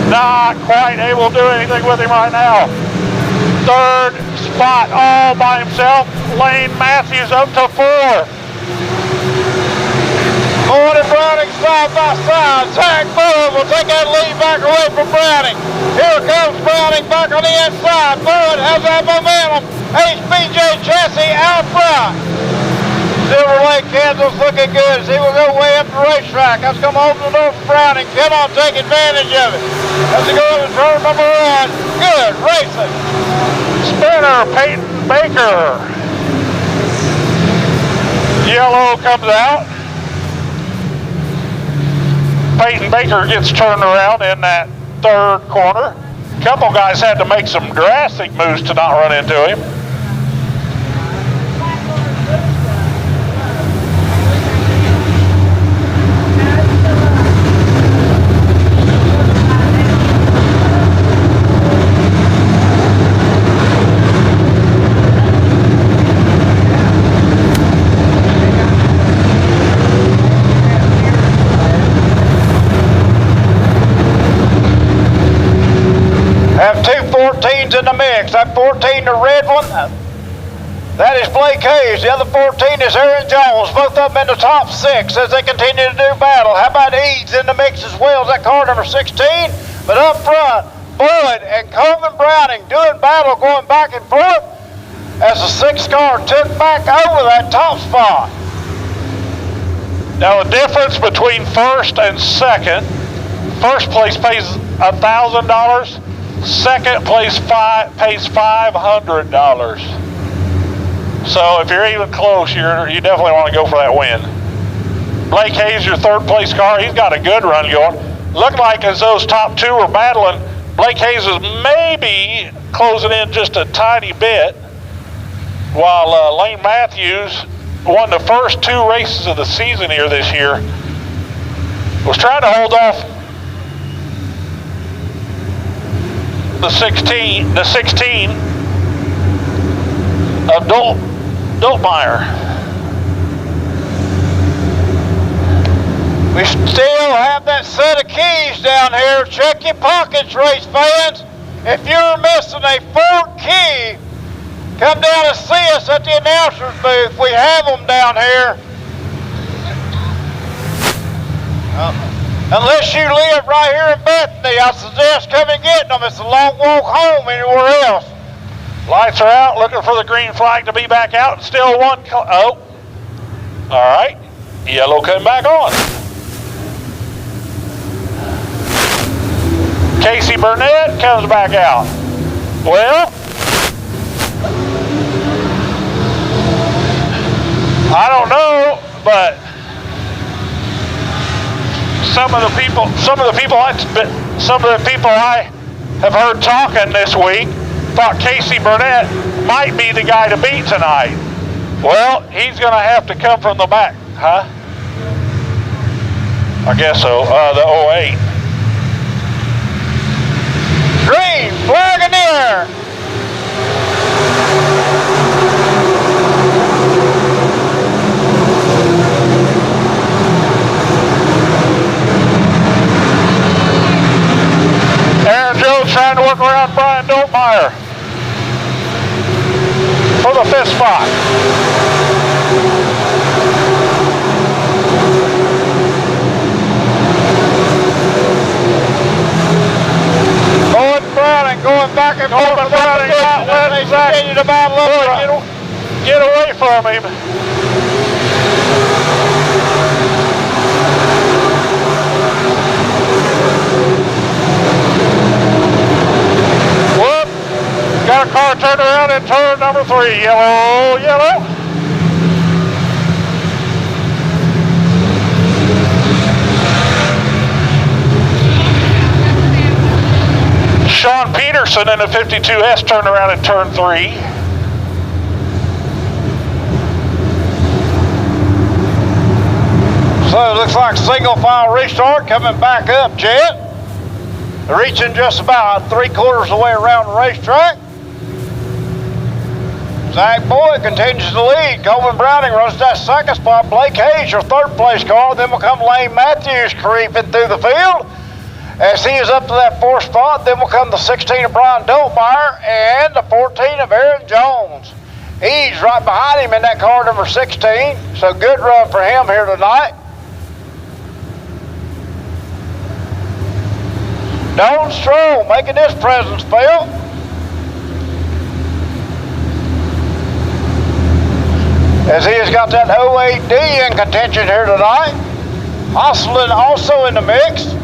Not quite able to do anything with him right now. Third spot all by himself. Lane Matthews up to 4. Boyd and Browning side by side. Zach Boyd will take that lead back away from Browning. Here comes Browning back on the inside. Boyd has that momentum. HBJ chassis out front. Silver Lake, Kansas looking good as he will go way up the racetrack. That's come over the door for Browning. Cannot take advantage of it. As he goes to turn number 1. Good racing. Spinner Peyton Baker. Yellow comes out. Peyton Baker gets turned around in that third corner. A couple guys had to make some drastic moves to not run into him. Have 2 14s in the mix. That 14, the red one, that is Blake Hayes. The other 14 is Aaron Jones. Both of them in the top 6 as they continue to do battle. How about Eads in the mix as well? Is that car number 16? But up front, Boyd and Coleman Browning doing battle, going back and forth as the 6th car took back over that top spot. Now the difference between first and second, first place pays $1,000. Second place pays $500. So if you're even close, you definitely want to go for that win. Blake Hayes, your third place car, he's got a good run going. Looked like as those top 2 were battling, Blake Hayes was maybe closing in just a tiny bit, while Lane Matthews won the first 2 races of the season here this year. Was trying to hold off the 16 of Doltmeyer. We still have that set of keys down here. Check your pockets, race fans. If you're missing a 4th key, come down and see us at the announcer's booth. We have them down here. Unless you live right here in Bethany, I suggest coming and getting them. It's a long walk home anywhere else. Lights are out, looking for the green flag to be back out, and still one. Oh, all right. Yellow coming back on. Casey Burnett comes back out. Well, I don't know, but some of the people I have heard talking this week thought Casey Burnett might be the guy to beat tonight. Well, he's going to have to come from the back, huh? I guess so. The 08. Green flag in the air. work around Brian Doltmeyer for the 5th spot. Going Browning, going back and forth. Corbin Browning not letting Zach continue to battle over. get away from him. Whoop! Got a car turned around in turn number 3. Yellow, yellow. Sean Peterson in the 52S turned around in turn 3. So it looks like single file restart coming back up, Jet. Reaching just about 3/4 of the way around the racetrack. Zach Boyd continues to lead. Coleman Browning runs that 2nd spot. Blake Hayes, your 3rd place car. Then will come Lane Matthews creeping through the field. As he is up to that 4th spot, then will come the 16 of Brian Doltmeyer and the 14 of Aaron Jones. He's right behind him in that car number 16. So good run for him here tonight. Don Stroll making his presence felt. As he has got that 08D in contention here tonight. Hostling also in the mix.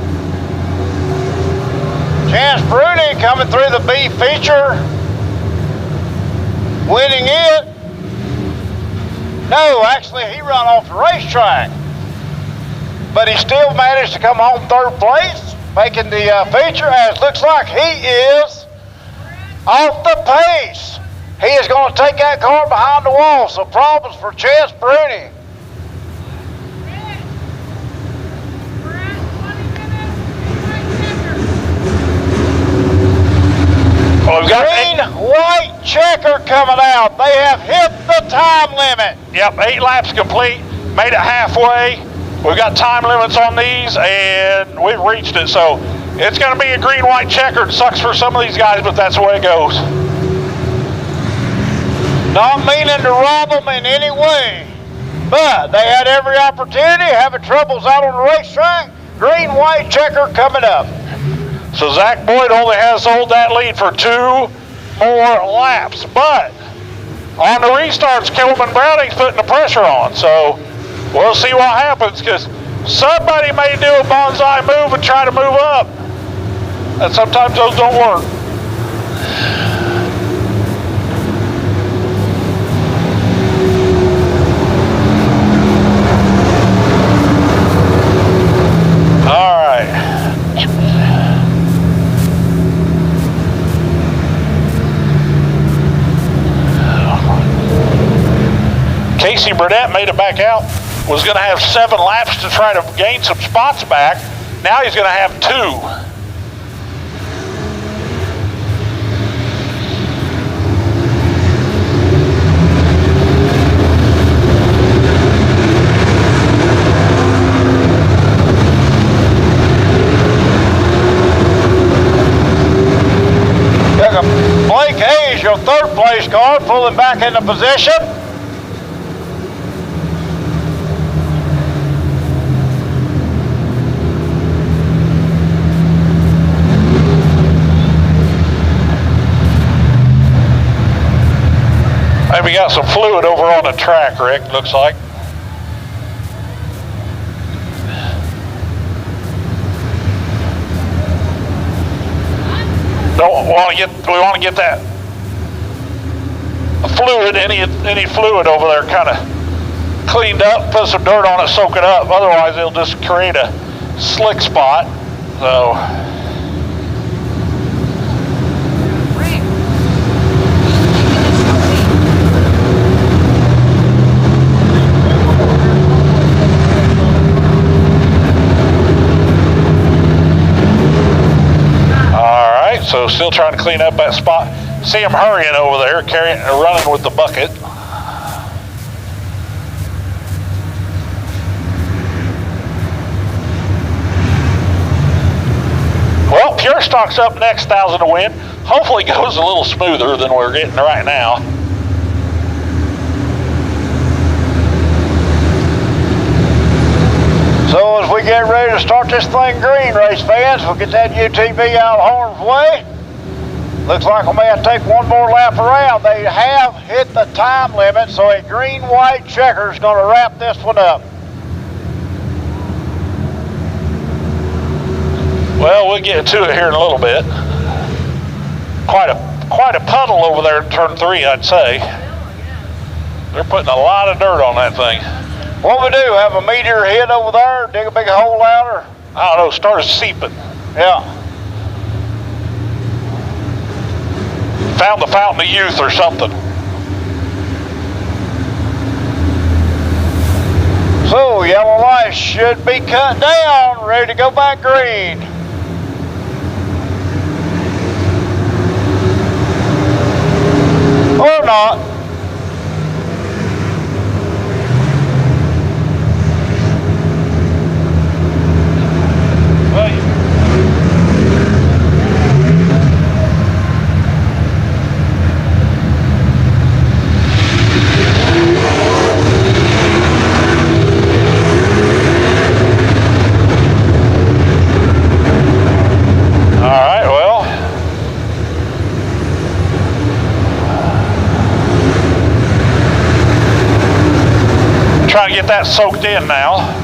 Chance Bruni coming through the B feature. Winning it. No, actually he run off the racetrack. But he still managed to come home 3rd place. Making the feature, as looks like he is off the pace. He is going to take that car behind the wall, so problems for Chance Bruni. Well, we've got Green, white checker coming out. They have hit the time limit. Yep, 8 laps complete, made it halfway. We've got time limits on these, and we've reached it, so it's going to be a green-white checker. It sucks for some of these guys, but that's the way it goes. Not meaning to rob them in any way, but they had every opportunity, having troubles out on the racetrack. Green-white checker coming up. So Zach Boyd only has to hold that lead for 2 more laps, but on the restarts, Coleman Browning's putting the pressure on, so we'll see what happens, because somebody may do a bonsai move and try to move up. And sometimes those don't work. All right. Casey Burnett made it back out. Was going to have 7 laps to try to gain some spots back. Now he's going to have 2. Blake Hayes, your 3rd place car, pulling back into position. Maybe got some fluid over on the track, Rick, looks like. We want to get that fluid, any fluid over there kind of cleaned up, put some dirt on it, soak it up. Otherwise it'll just create a slick spot. So So still trying to clean up that spot. See him hurrying over there, running with the bucket. Well, Pure stock's up next, 1,000 to win. Hopefully it goes a little smoother than we're getting right now. So as we get ready to start this thing green, race fans, we'll get that UTV out of harm's way. Looks like we may have to take one more lap around. They have hit the time limit, so a green-white checker is going to wrap this one up. Well, we'll get to it here in a little bit. Quite a puddle over there in turn 3, I'd say. They're putting a lot of dirt on that thing. What we do, have a meteor hit over there, dig a big hole out, or? I don't know, started seeping. Yeah. Found the fountain of youth or something. So, yellow light should be cut down, ready to go back green. Or not. Well, trying to get that soaked in now.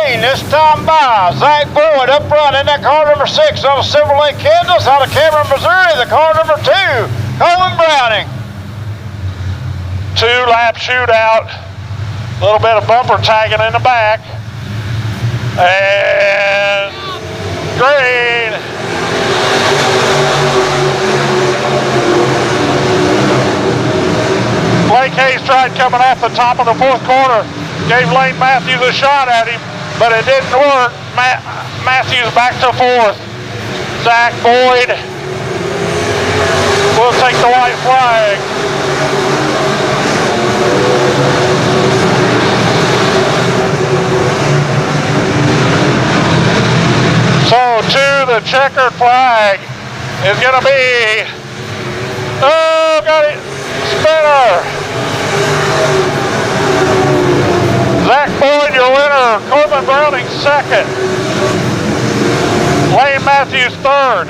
This time by Zach Boyd up front in that car number 6 on a Chevrolet Kansas. Out of Cameron, Missouri, the car number 2, Colin Browning. 2-lap shootout. A little bit of bumper tagging in the back. And green. Blake Hayes tried coming off the top of the 4th corner. Gave Lane Matthews a shot at him, but it didn't work. Matthews back to 4th. Zach Boyd will take the white flag. So the checkered flag is going to be, oh, got it, spinner. Zach Boyd, your winner. Corbin Browning, 2nd. Lane Matthews, 3rd.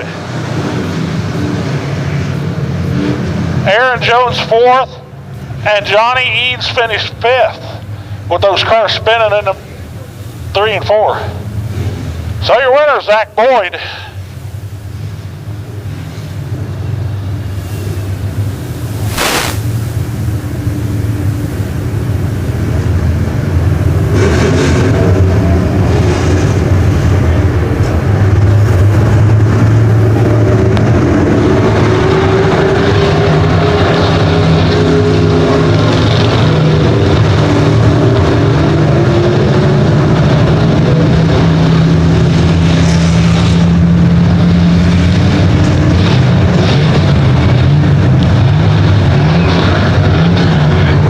Aaron Jones, 4th. And Johnny Eads finished 5th with those cars spinning in the 3 and 4. So your winner, Zach Boyd.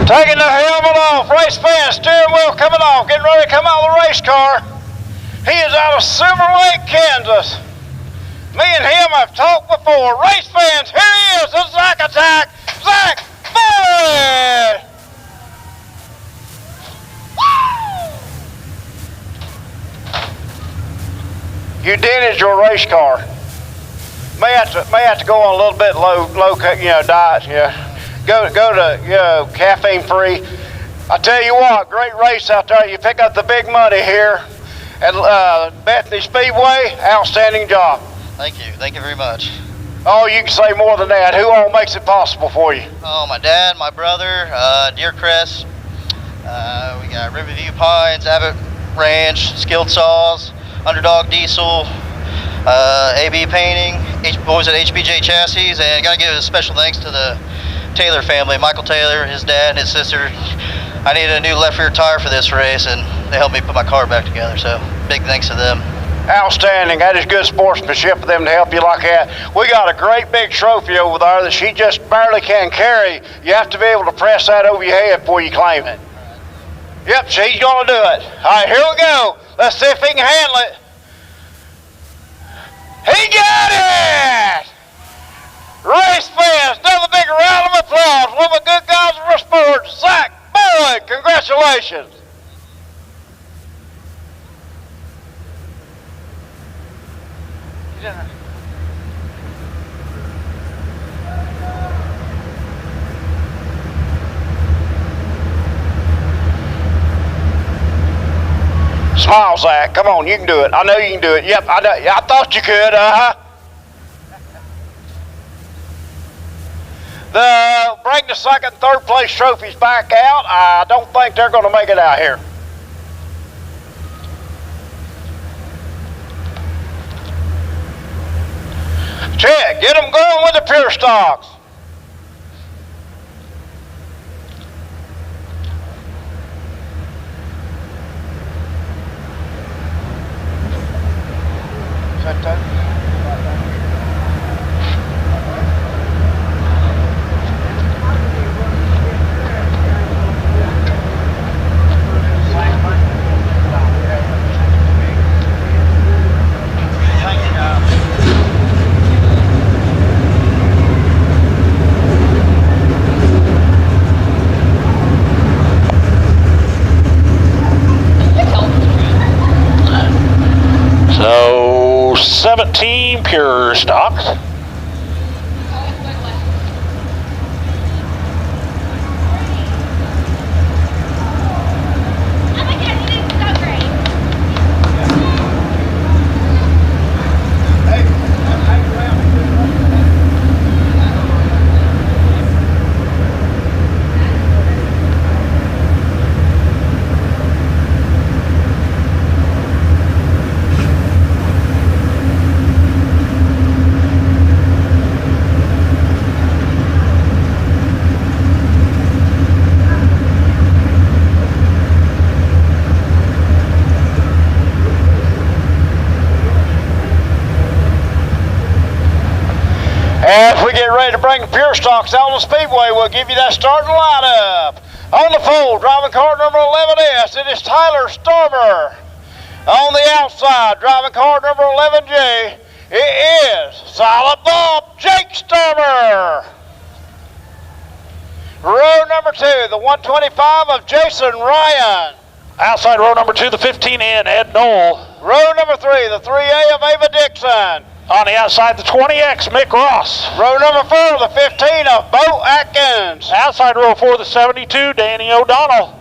Taking the helmet off, race fan, steering wheel coming off, getting ready to come out of the race car. He is out of Silver Lake, Kansas. Me and him have talked before. Race fans, here he is, the Zach Attack, Zach Boyd! You dented your race car. May have to go on a little bit low diet, yeah. Go to caffeine free. I tell you what, great race out there. You pick up the big money here. at Bethany Speedway. Outstanding job. Thank you. Thank you very much. Oh, you can say more than that. Who all makes it possible for you? Oh, my dad, my brother, Deer Crest. We got Riverview Pines, Abbott Ranch, Skilled Saws, Underdog Diesel, AB Painting, boys at HBJ Chassis, and gotta give a special thanks to the Taylor family, Michael Taylor, his dad, and his sister. I needed a new left rear tire for this race, and they helped me put my car back together, so big thanks to them. Outstanding. That is good sportsmanship for them to help you like that. We got a great big trophy over there that she just barely can carry. You have to be able to press that over your head before you claim it. Yep, she's gonna do it. All right, here we go. Let's see if he can handle it. He got it! Race fans, another big round of applause. One of the good guys of our sport, Zach Boyd. Congratulations. Smile, Zach. Come on, you can do it. I know you can do it. Yep, I know. I thought you could. Bring the second, third place trophies back out. I don't think they're going to make it out here. Check. Get them going with the pure stocks. Is that done? So 17 pure stocks. As we get ready to bring the pure stocks out on the Speedway, we'll give you that starting lineup. On the pole, driving car number 11S, it is Tyler Stormer. On the outside, driving car number 11J, it is Solid Bob Jake Stormer. Row number 2, the 125 of Jason Ryan. Outside row number 2, the 15N, Ed Knoll. Row number 3, the 3A of Ava Dixon. On the outside, the 20X, Mick Ross. Row number 4, the 15 of Bo Atkins. Outside row 4, the 72, Danny O'Donnell.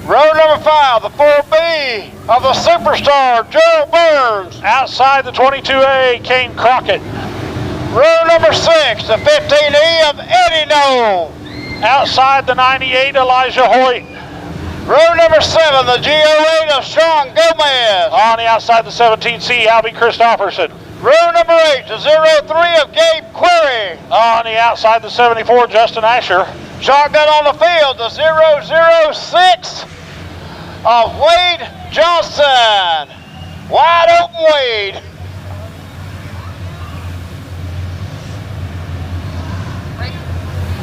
Row number 5, the 4B of the Superstar, Gerald Burns. Outside the 22A, Kane Crockett. Row number 6, the 15E of Eddie Knoll. Outside the 98, Elijah Hoyt. Row number 7, the GO8 of Sean Gomez. On the outside, the 17C, Albie Christofferson. Row number 8, the 03 of Gabe Query. On the outside, the 74, Justin Asher. Shotgun on the field, the 006 of Wade Johnson. Wide open Wade.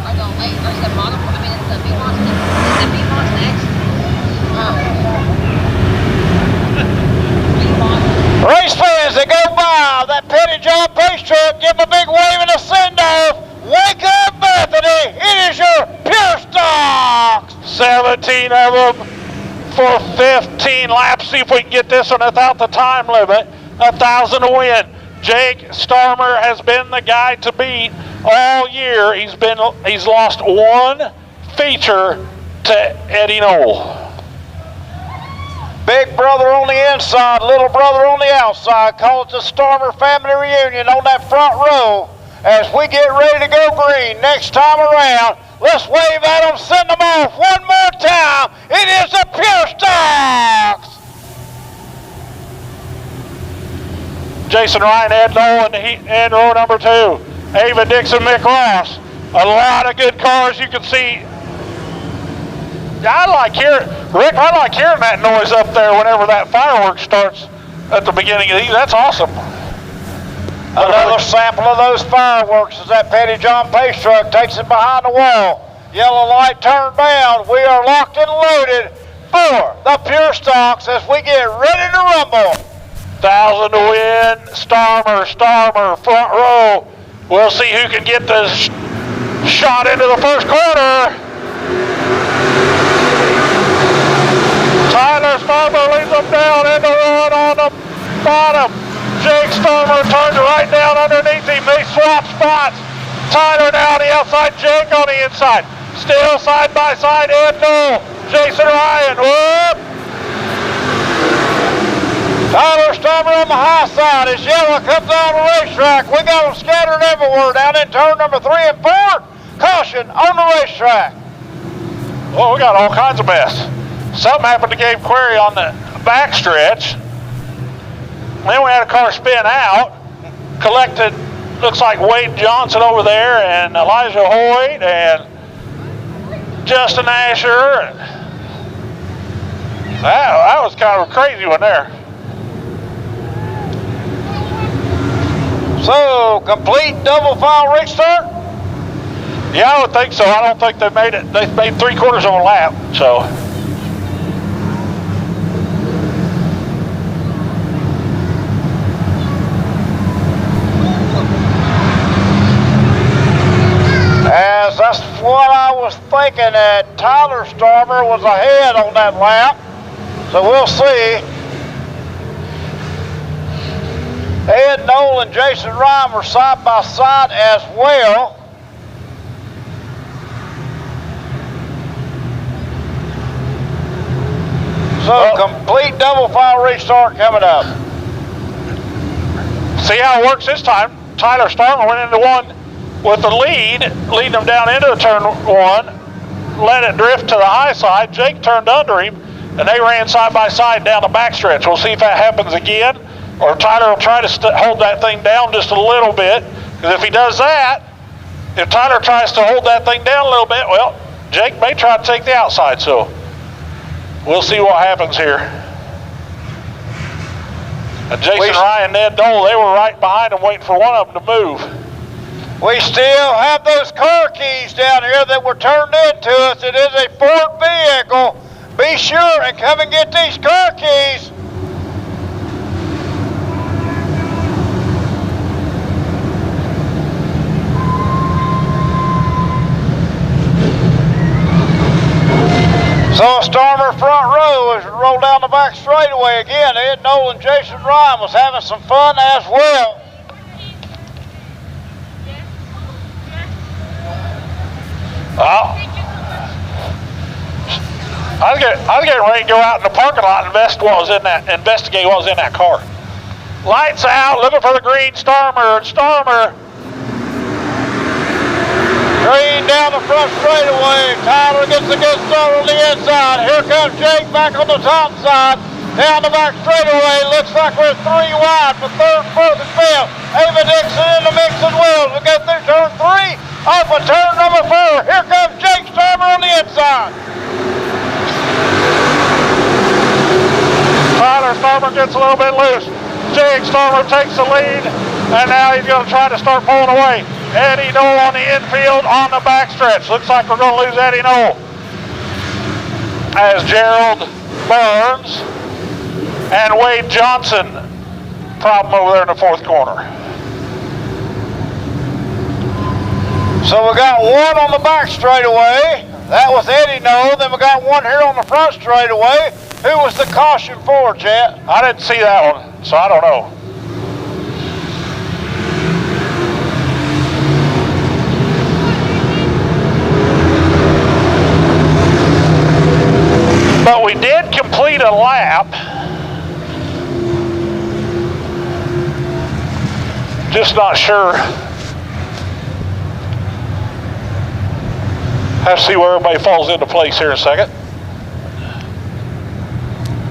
Are the late, or is the bottom, I mean, it's the big ones, is the big ones next? Race fans that go by that Petty John Pace truck, give them a big wave and a send-off. Wake up, Bethany. It is your pure stocks. 17 of them for 15 laps. See if we can get this one without the time limit. 1,000 to win. Jake Starmer has been the guy to beat all year. He's lost one feature to Eddie Knoll. Big Big brother on the inside, little brother on the outside. Call it the Stormer family reunion on that front row as we get ready to go green next time around. Let's wave at them, send them off one more time. It is the Pure Stocks. Jason Ryan, Ed Nolan, in row number 2. Ava Dixon, Mick Ross. A lot of good cars you can see. I like hearing that noise up there whenever that fireworks starts at the beginning of the evening. That's awesome. Another sample of those fireworks as that Petty John Pace truck takes it behind the wall. Yellow light turned down. We are locked and loaded for the Pure Stocks as we get ready to rumble. 1,000 to win. Starmer, front row. We'll see who can get the shot into the first corner. Tyler Starmer leads them down in the run on the bottom. Jake Starmer turns right down underneath him. They swap spots. Tyler now on the outside, Jake on the inside. Still side by side, Ed Noel, Jason Ryan. Whoop! Tyler Starmer on the high side as yellow comes down the racetrack. We got them scattered everywhere down in turn number 3 and 4. Caution on the racetrack. Well, we got all kinds of mess. Something happened to Gabe Query on the backstretch. Then we had a car spin out, collected, looks like Wade Johnson over there, and Elijah Hoyt, and Justin Asher. And that was kind of a crazy one there. So, complete double file restart? Yeah, I would think so. I don't think they made it. They made 3/4 of a lap, so. As that's what I was thinking, that Tyler Starmer was ahead on that lap. So we'll see. Ed Noel and Jason Ryan were side by side as well. So complete double file restart coming up. See how it works this time. Tyler Starmer went into one with the lead, leading them down into turn 1, let it drift to the high side. Jake turned under him, and they ran side by side down the backstretch. We'll see if that happens again, or Tyler will try to hold that thing down just a little bit, because if he does that, if Tyler tries to hold that thing down a little bit, well, Jake may try to take the outside, so we'll see what happens here. And Jason Ryan and Ed Dole, they were right behind him waiting for one of them to move. We still have those car keys down here that were turned into us. It is a Ford vehicle. Be sure and come and get these car keys. So Starmer front row as we roll down the back straightaway again. Ed Noel and Jason Ryan was having some fun as well. Well, I was getting ready to go out in the parking lot and investigate what was in that car. Lights out, looking for the green Starmer. Green down the front straightaway. Tyler gets a good start on the inside. Here comes Jake back on the top side. Down the back straightaway. Looks like we're 3 wide for 3rd, 4th, and 5th. Ava Dixon in the mix as well. We go through turn 3. Off of turn number 4. Here comes Jake Starmer on the inside. Tyler Starmer gets a little bit loose. Jake Starmer takes the lead, and now he's going to try to start pulling away. Eddie Noel on the infield on the backstretch. Looks like we're going to lose Eddie Noel. As Gerald Burns and Wade Johnson problem over there in the 4th corner. So we got one on the back straightaway. That was Eddie Noel. Then we got one here on the front straightaway. Who was the caution for, Chet? I didn't see that one, so I don't know. But we did complete a lap Just not sure. Have to see where everybody falls into place here in a second.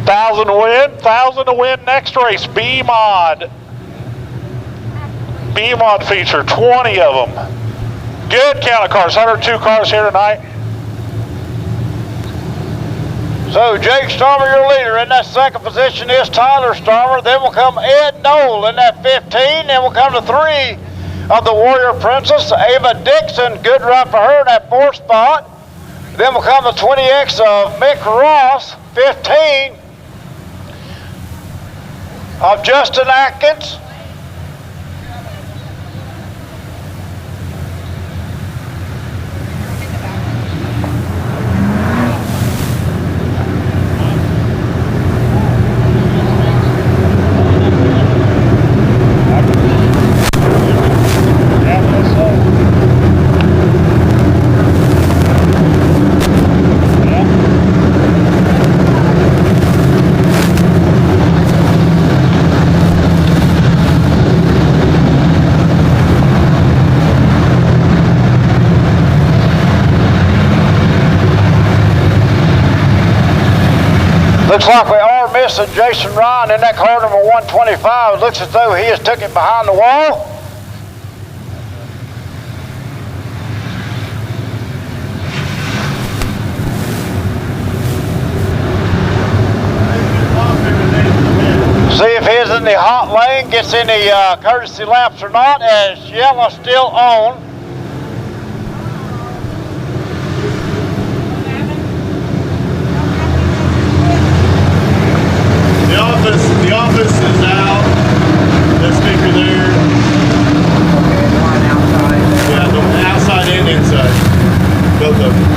1,000 to win. 1,000 to win next race. B-Mod. B-Mod feature. 20 of them. Good count of cars. 102 cars here tonight. So Jake Stormer, your leader. In that second position is Tyler Stormer. Then will come Ed Knoll in that 15. Then will come the 3 of the Warrior Princess, Ava Dixon. Good run for her in that 4th spot. Then will come the 20X of Mick Ross, 15 of Justin Atkins. Looks like we are missing Jason Ryan in that car number 125. It looks as though he has took it behind the wall. See if he's in the hot lane, gets any courtesy laps or not, as yellow's still on. The office is out. That sticker there. Okay, the one outside. Yeah, the outside and inside. Both of them.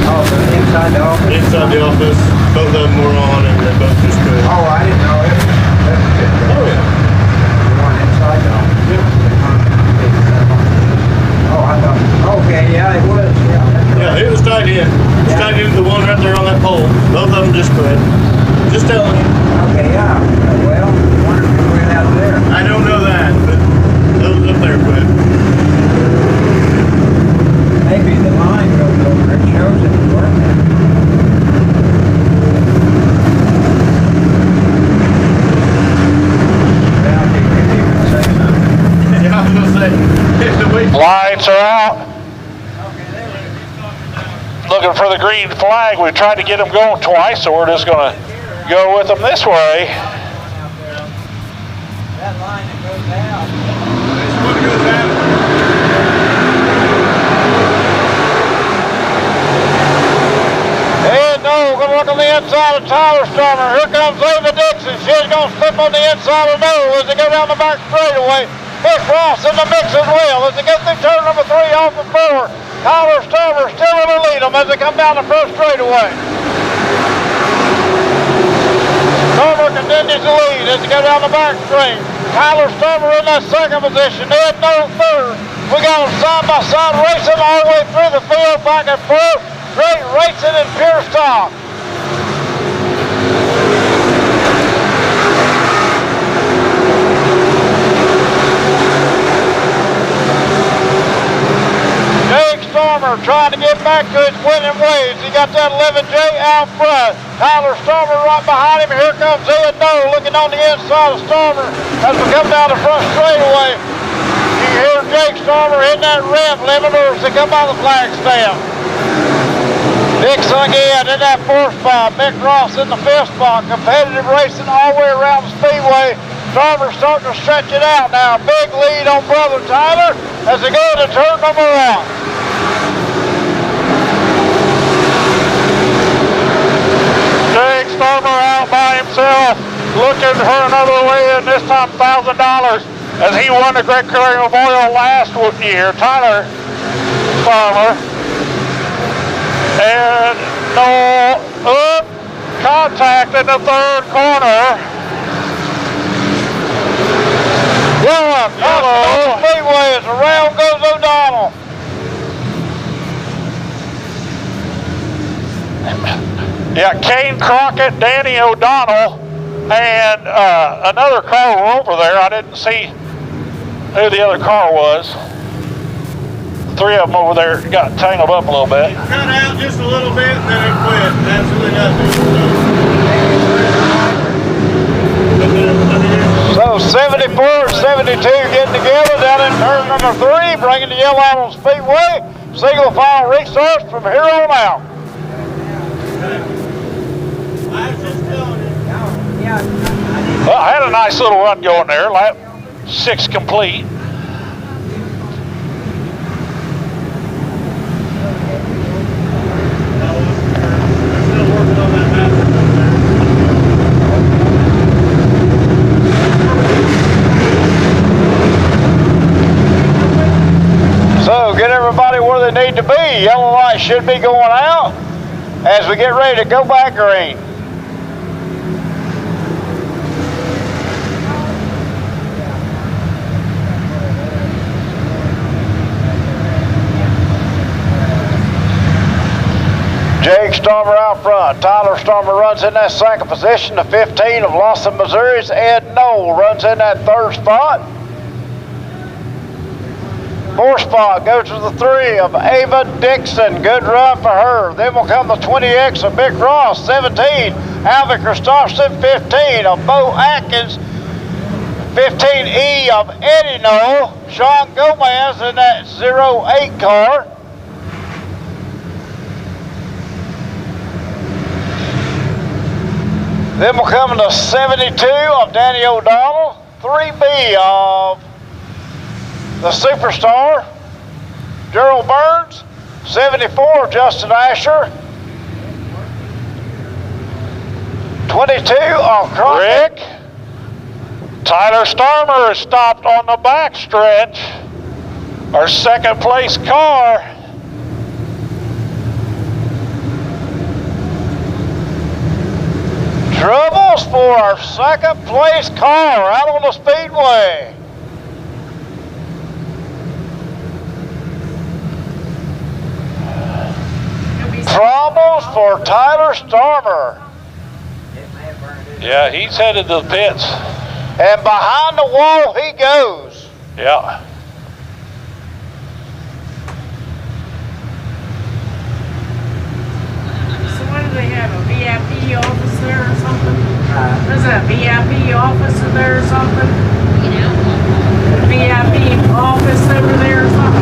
Oh, the inside the office? Inside the office. Both of them were on and they both just quit. Oh, I didn't know it. Oh, yeah. The one inside the office? Yep. Oh, I thought, okay, yeah, it was, yeah. Yeah, it was tied in. It's tied into the one right there on that pole. Both of them just quit. Just telling you. Okay, yeah. Well, I wonder if we went out there. I don't know that, but those up there quit. Maybe the line goes over and shows it working. Well, I think maybe you can say something. Yeah, I was going to say, if the way Lights are out. Looking for the green flag. We tried to get them going twice, so we're just going to go with them this way. That line that goes out. this one goes out. Hey, no, gonna look on the inside of Tyler Stormer. Here comes Ava Dixon. She's gonna slip on the inside of No as they go down the back straightaway. Mick Ross in the mix as well as they go through turn number 3 off the 4. Tyler Stormer still in the lead them as they come down the front straightaway. Stormer continues to lead as they go down the back straight. Tyler Stormer in that second position. Ed Knoll third. We got them side by side racing all the way through the field, back and forth. Great racing in pure stock. Jake Stormer trying to get back to his winning ways. He got that 11J out front. Tyler Stormer right behind him. Here comes Ed Knoll looking on the inside of Stormer as we come down the front straightaway. You hear Jake Stormer in that rev limiter as they come by the flag stamp. Dixon again in that 4th spot. Mick Ross in the 5th spot. Competitive racing all the way around the Speedway. Stormer's starting to stretch it out now. Big lead on Brother Tyler as they go to turn number 1. Jake Stormer out by himself, looking for another win, this time $1,000, as he won the Great Curry Memorial last year. Tyler Stormer. And no contact in the 3rd corner. Yellow. Speedway as around goes O'Donnell. Yeah, Kane Crockett, Danny O'Donnell, and another car were over there. I didn't see who the other car was. Three of them over there got tangled up a little bit. Cut out just a little bit and then it quit. Absolutely nothing. So 74, 72 getting together down in turn number 3, bringing the yellow out on Speedway. Single file restarts from here on out. Well, I had a nice little run going there, lap 6 complete. So get everybody where they need to be. Yellow light should be going out as we get ready to go back green. Jake Stormer out front. Tyler Stormer runs in that second position. The 15 of Lawson, Missouri's Ed Knoll runs in that third spot. Fourth spot goes to the 3 of Ava Dixon. Good run for her. Then will come the 20X of Mick Ross. 17, Alvin Christopherson. 15 of Bo Atkins. 15E of Eddie Knoll. Sean Gomez in that 08 car. Then will come the 72 of Danny O'Donnell, 3B of the Superstar, Gerald Burns, 74 of Justin Asher, 22 of Crockett. Rick, Tyler Stormer is stopped on the back stretch. Our second place car. Troubles for our second place car out on the Speedway. Troubles for Tyler Stormer. Yeah, he's headed to the pits. And behind the wall he goes. Yeah. So what do they have, a VIP office there or something? There's a VIP office there or something? A VIP office over there or something?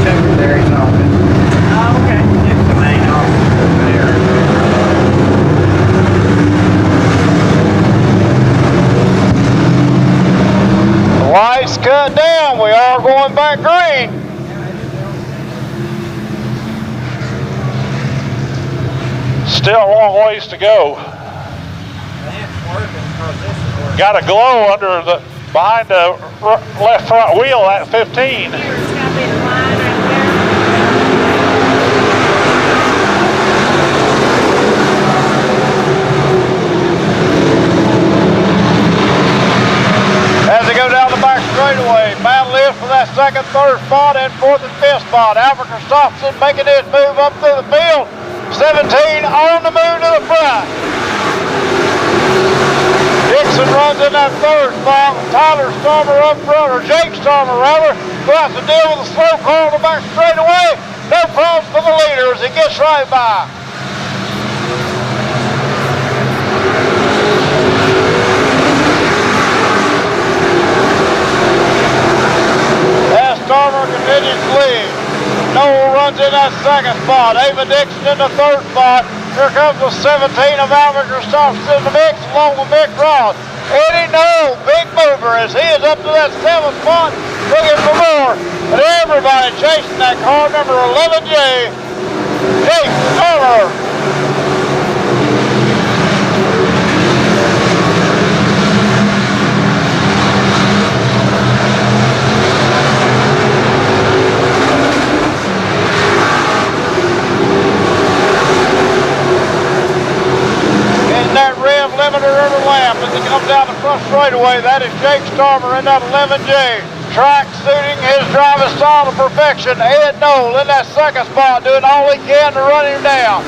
Secretary's office. Oh, okay. It's the main office over there. The lights cut down. We are going back green. Still a long ways to go. Got a glow under the behind the left front wheel at 15. As they go down the back straightaway, battle is for that second, third spot, and fourth and fifth spot. Albert Christopherson making his move up through the field. 17 on the move to the front. Dixon runs in that third spot. Tyler Stormer up front, or Jake Stormer rather, who has to deal with a slow car on the back straightaway. No problems for the leader as he gets right by. As Stormer continues to lead. Noel runs in that second spot. Ava Dixon in the third spot. Here comes the 17 of Alvin Christopherson in the mix along with Mick Ross. Eddie Noel, big mover as he is up to that seventh spot, looking for more. And everybody chasing that car number 11J, Jake Stormer. That rim limiter every lap as he comes down the front straightaway. That is Jake Stormer in that 11J. Track suiting his driving style to perfection. Ed Knoll in that second spot doing all he can to run him down.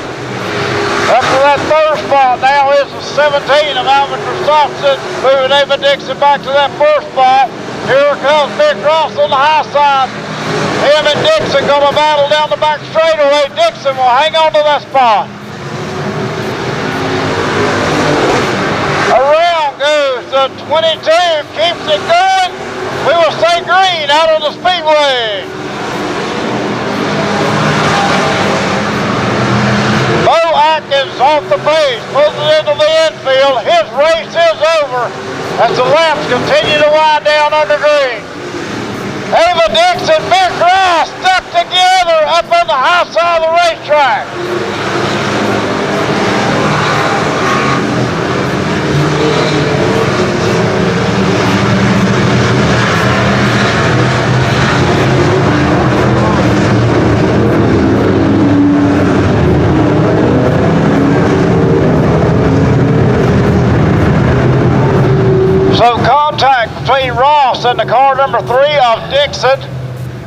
Up to that third spot now is the 17 of Alvin Christopherson, moving Ava Dixon back to that first spot. Here comes Big Ross on the high side. Him and Dixon gonna battle down the back straightaway. Dixon will hang on to that spot. Around goes the 22, keeps it going. We will stay green out on the Speedway. Bo Atkins off the base, pulls it into the infield. His race is over as the laps continue to wind down under green. Ava Dixon, Big Ross stuck together up on the high side of the racetrack. So contact between Ross and the car number 3 of Dixon.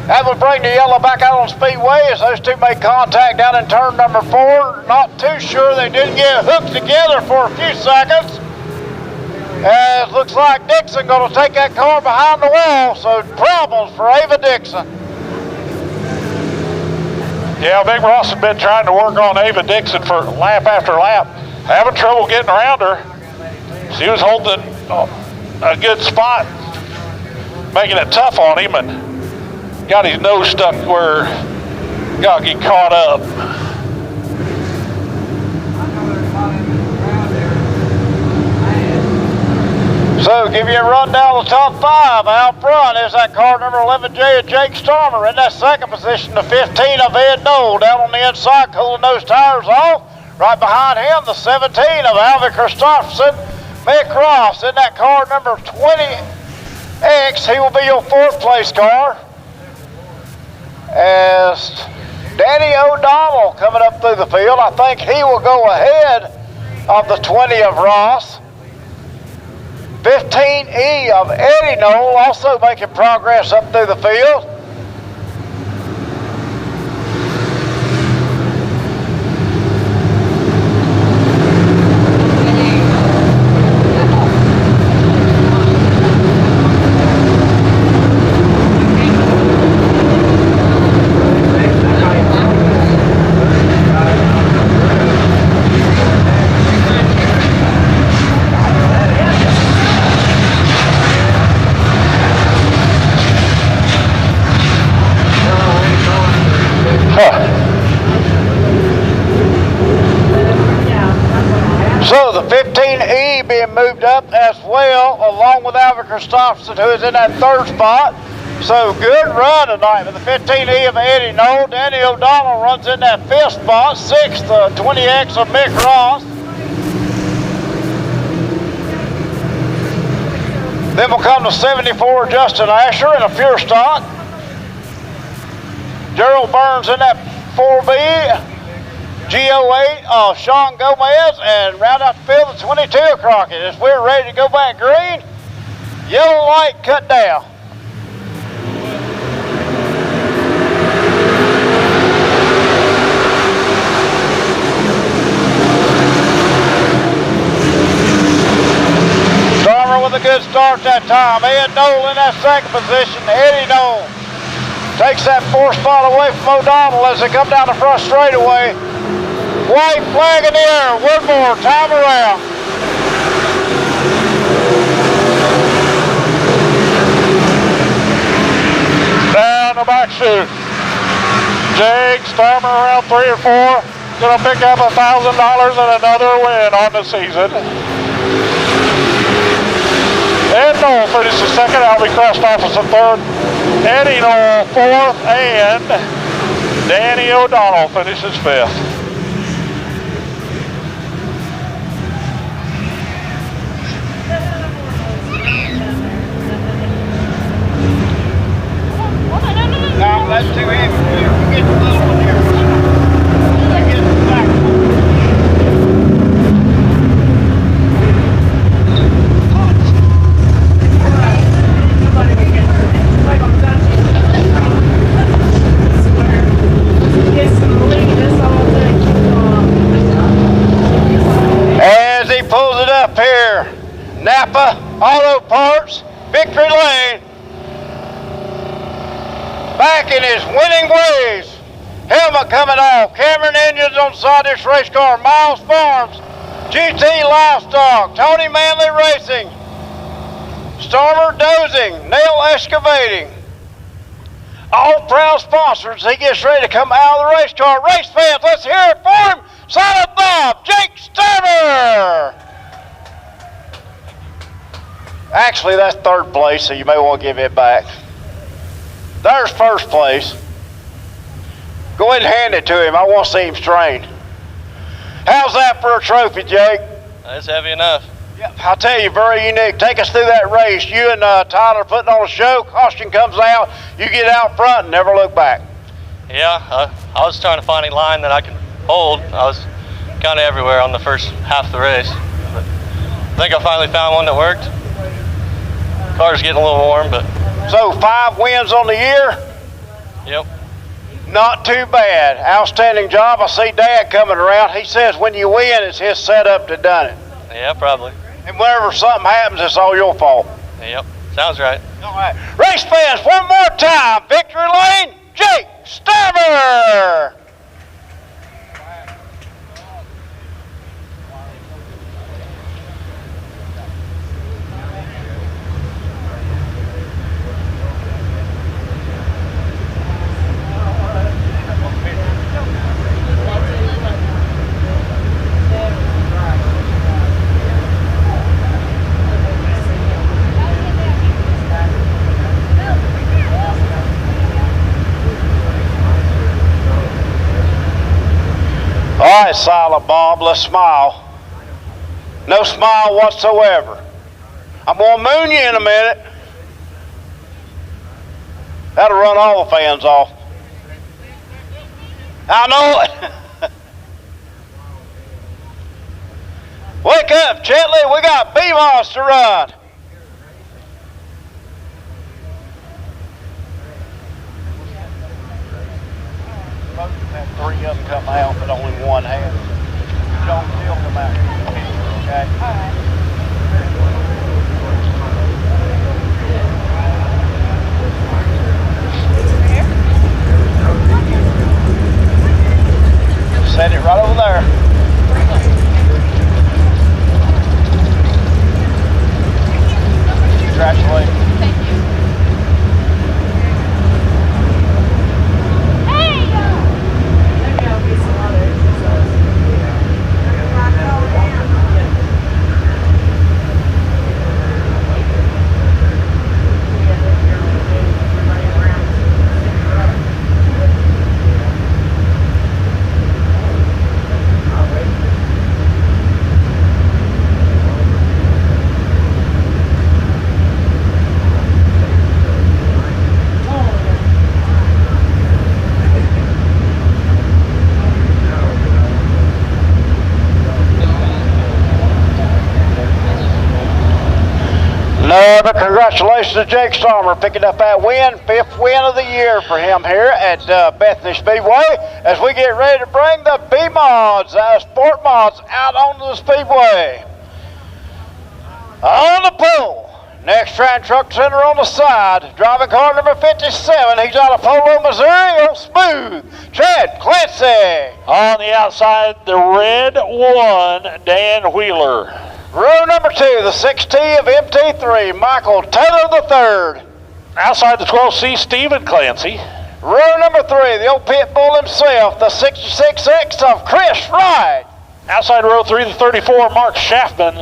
That would bring the yellow back out on Speedway as those two made contact down in turn number 4. Not too sure they didn't get hooked together for a few seconds. As looks like Dixon gonna take that car behind the wall, so problems for Ava Dixon. Yeah, Big Ross has been trying to work on Ava Dixon for lap after lap, having trouble getting around her. She was holding a good spot, making it tough on him, and got his nose stuck where he got to get caught up. So give you a rundown of the top 5. Out front is that car number 11J of Jake Stormer. In that second position, the 15 of Ed Knoll. Down on the inside, cooling those tires off. Right behind him, the 17 of Alvin Christopherson. Mick Ross in that car number 20X. He will be your 4th place car. As Danny O'Donnell coming up through the field. I think he will go ahead of the 20 of Ross. 15E of Eddie Knoll also making progress up through the field. So the 15E being moved up as well, along with Alvin Christopherson, who is in that 3rd spot. So good run tonight with the 15E of Eddie Knoll. Danny O'Donnell runs in that 5th spot. 6th, the 20X of Mick Ross. Then will come the 74 Justin Asher in a pure stock. Gerald Burns in that 4B. GO8 of Sean Gomez, and round out the field the 22 of Crockett. As we're ready to go back green, yellow light cut down. Stormer with a good start that time. Ed Knoll in that 2nd position. Eddie Knoll takes that 4th spot away from O'Donnell as they come down the front straightaway. White flag in the air, one more time around. Down the back chute. Jake Stormer around 3 or 4. Gonna pick up $1,000 and another win on the season. Ed Knoll finishes 2nd. Albie Christopherson 3rd. Eddie Knoll 4th, and Danny O'Donnell finishes 5th. No, that's too heavy. You get the little one here. You get the back one. As he pulls it up here, Napa Auto Parts, Victory Lane. back in his winning ways. Helmet coming off. Cameron engines on the side of this race car. Miles Farms, GT Livestock, Tony Manley Racing, Stormer Dozing, Nail Excavating. All proud sponsors. He gets ready to come out of the race car. Race fans, let's hear it for him. Silent Bob, Jake Stammer. Actually, that's third place, so you may want to give it back. There's first place. Go ahead and hand it to him. I want to see him strain. How's that for a trophy, Jake? That's heavy enough. Yep, I'll tell you, very unique. Take us through that race. You and Tyler putting on a show. Caution comes out. You get out front and never look back. Yeah, I was trying to find a line that I could hold. I was kind of everywhere on the first half of the race. But I think I finally found one that worked. Car's getting a little warm, but... So 5 wins on the year? Yep. Not too bad. Outstanding job. I see Dad coming around. He says when you win, it's his setup to done it. Yeah, probably. And whenever something happens, it's all your fault. Yep, sounds right. All right. Race fans, one more time. Victory lane, Jake Stammer. All right, Silent Bob, let's smile. No smile whatsoever. I'm gonna moon you in a minute. That'll run all the fans off. I know it. Wake up, Chitley, we got B-Moss to run. Had 3 of them come out, but only 1 has. You don't still come out. Okay? All right. Set it right over there. Congratulations. But congratulations to Jake Stammer picking up that win, 5th win of the year for him here at Bethany Speedway as we get ready to bring the B-Mods, Sport Mods out onto the Speedway. On the pole, next Trans Truck Center on the side, driving car number 57, he's out of Polo, Missouri, on Smooth, Chad Clancy. On the outside, the red 1, Dan Wheeler. Row number 2, the 6T of MT3, Michael Taylor III. Outside the 12C, Stephen Clancy. Row number 3, the old pit bull himself, the 66X of Chris Wright. Outside row 3, the 34, Mark Schaffman.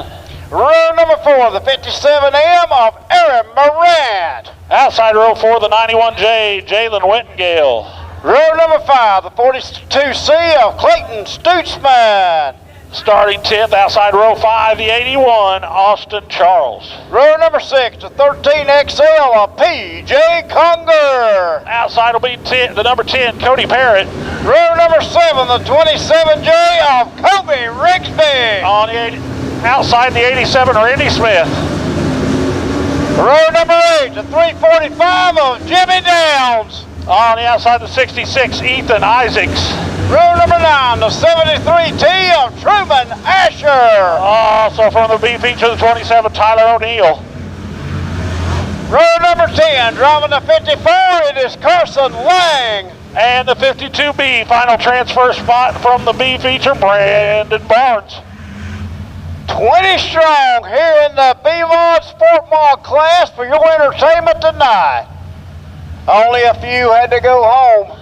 Row number 4, the 57M of Aaron Morant. Outside row 4, the 91J, Jalen Wittengale. Row number 5, the 42C of Clayton Stutzman. Starting 10th, outside row 5, the 81, Austin Charles. Row number 6, the 13XL of PJ Conger. Outside will be the number 10, Cody Parrott. Row number 7, the 27J of Kobe Rigsby. On the outside, the 87, Randy Smith. Row number 8, the 345 of Jimmy Downs. On the outside, the 66, Ethan Isaacs. Row number 9, the 73T of Truman Asher. Also from the B feature, the 27, Tyler O'Neill. Row number 10, driving the 54, it is Carson Lang. And the 52B, final transfer spot from the B feature, Brandon Barnes. 20 strong here in the B-Mod Sport Mod class for your entertainment tonight. Only a few had to go home.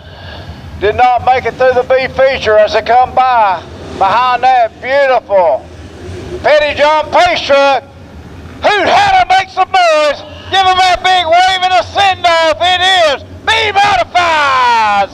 Did not make it through the B feature as they come by. Behind that beautiful Petty John Pace truck. Who'd had to make some noise? Give him that big wave and a send-off. It is B-Modifieds.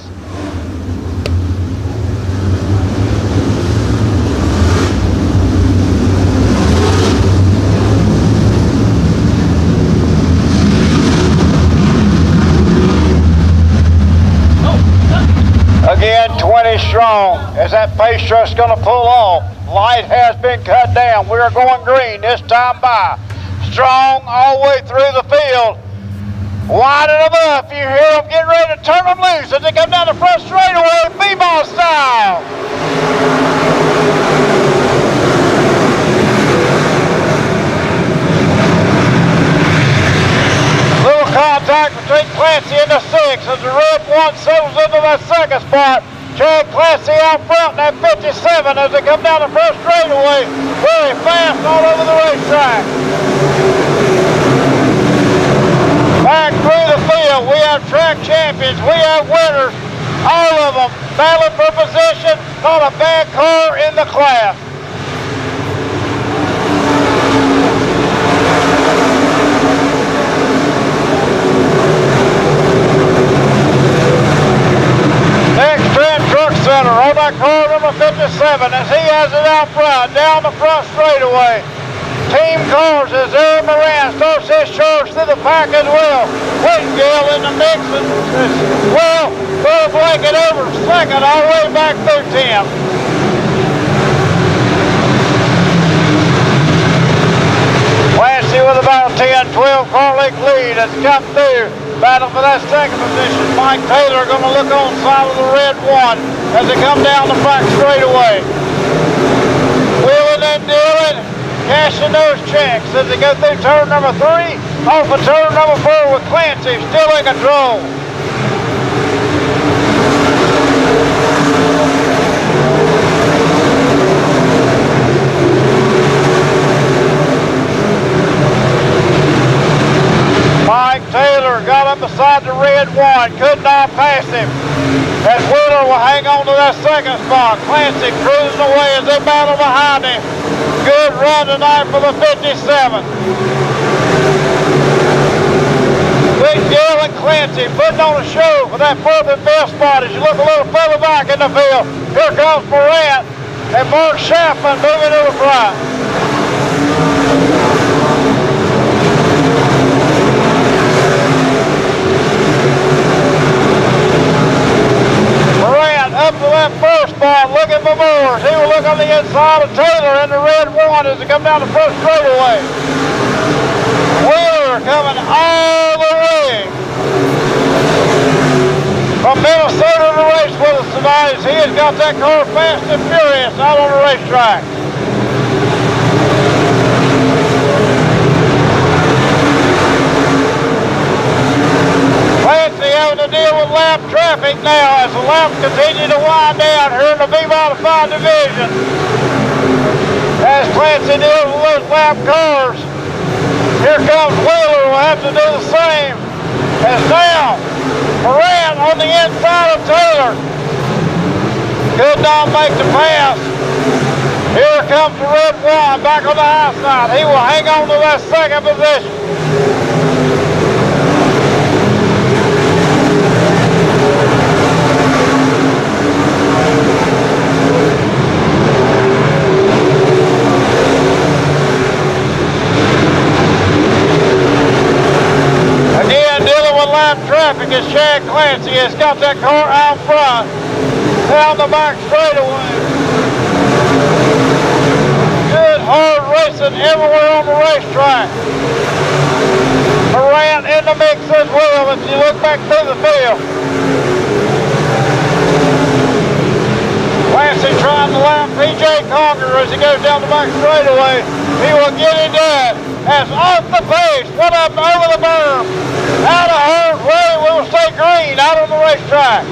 Again, 20 strong as that Pace truck's going to pull off. Light has been cut down. We are going green this time by. Strong all the way through the field. Winding them up. You hear them getting ready to turn them loose as they come down the front straightaway, B-ball style. Little contact between Clancy and the 6 as the red one settles into that second spot. Chad Clancy out front in that 57 as they come down the first straightaway. Very fast all over the racetrack. Back through the field, we have track champions, we have winners, all of them battling for position. Not a bad car in the class. Next Trend Truck Center on that car number 57 as he has it out front, down the front straightaway. Team cars as Aaron Moran starts his charge through the pack as well. Whitgill in the mix as well. Bud Blanket over second all the way back through Tim. Clancy with about a 10-12 car length lead as he comes through. Battle for that second position. Mike Taylor going to look on the side of the red one as they come down the back straightaway. Wheeling and dealing. Cashing those checks as they go through turn number 3, off of turn number 4 with Clancy still in control. Mike Taylor got up beside the red one, could not pass him. As Wheeler will hang on to that second spot. Clancy cruising away as they battle behind him. Good run tonight for the 57. Whitgill and Clancy putting on a show for that fourth and fifth spot as you look a little further back in the field. Here comes Morant and Mark Schaffman moving to the front. Up to that first spot, looking for more. He will look on the inside of Taylor in the red one as they come down the first straightaway. Wheeler coming all the way from Minnesota to race with us tonight as he has got that car fast and furious out on the racetrack. Clancy having to deal with lap traffic now as the laps continue to wind down here in the B-Modified division. As Clancy deals with those lap cars, here comes Wheeler, will have to do the same. As now, Moran on the inside of Taylor. Could not make the pass. Here comes the red one back on the high side. He will hang on to that second position. Lap traffic as Chad Clancy has got that car out front, down the back straightaway. Good hard racing everywhere on the racetrack. Moran in the mix as well as you look back through the field. Clancy Clancy trying to lap PJ Conger as he goes down the back straightaway. He will get it done. As off the pace, one up over the berm. Out of harm's way, we will stay green out on the racetrack.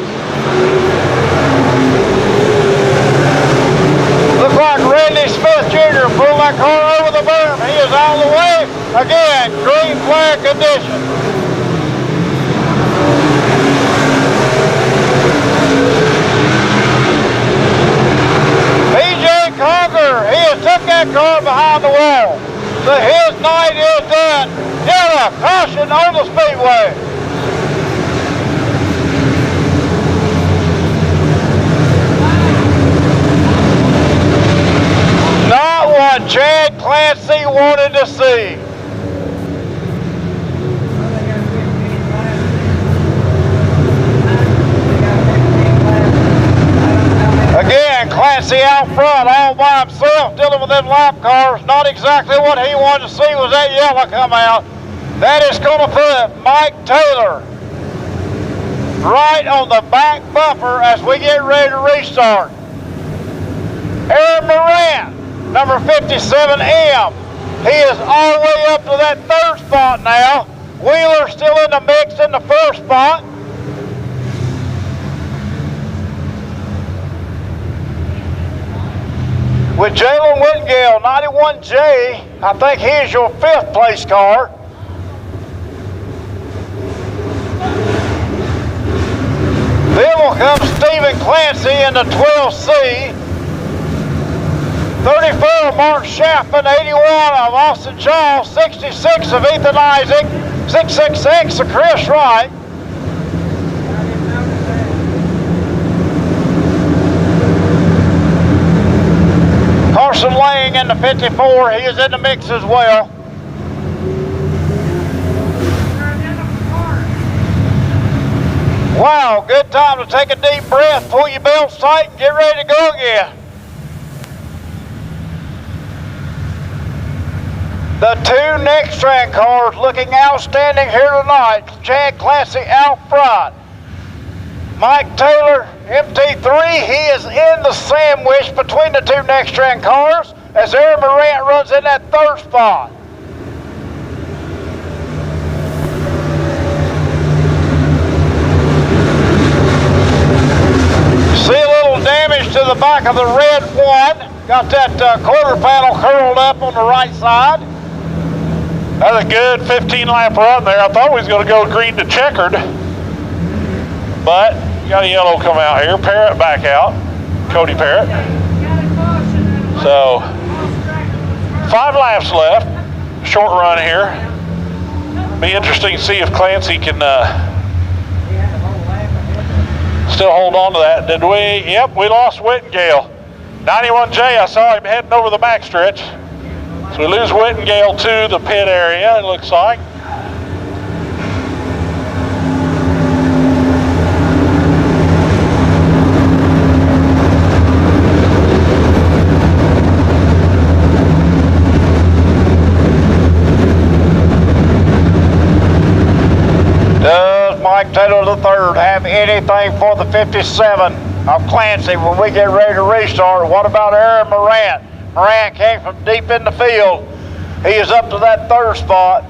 Looks like Randy Smith Jr. pulled that car over the berm. He is out of the way. Again, green flag condition. PJ Conger, he has took that car behind the wall. So his night is done. Yellow, caution on the Speedway. Not what Chad Clancy wanted to see. Again, Clancy out front all by himself dealing with them lap cars. Not exactly what he wanted to see was that yellow come out. That is going to put Mike Taylor right on the back bumper as we get ready to restart. Aaron Moran, number 57M. He is all the way up to that third spot now. Wheeler still in the mix in the first spot. With Jalen Whittingale, 91J, I think he is your 5th place car. Then will come Stephen Clancy in the 12C. 34 Mark Schaffman, 81 of Austin Shaw, 66 of Ethan Isaac, 666 of Chris Wright. Carson Lang in the 54, he is in the mix as well. Wow, good time to take a deep breath, pull your belts tight, and get ready to go again. The two Nextran cars looking outstanding here tonight. Chad Clancy out front. Mike Taylor, MT3, he is in the sandwich between the two Nextran cars as Aaron Morant runs in that third spot. See a little damage to the back of the red one. Got that quarter panel curled up on the right side. That's a good 15-lap run there. I thought we was going to go green to checkered, but you got a yellow come out here. Parrott back out, Cody Parrott. So 5 laps left, short run here. Be interesting to see if Clancy can still hold on to that. Did we? Yep, we lost Whittingale. 91J, I saw him heading over the backstretch. So we lose Whittingale to the pit area, it looks like. Does Mike Taylor III have anything for the 57 of Clancy when we get ready to restart? What about Aaron Morant? Morant came from deep in the field. He is up to that third spot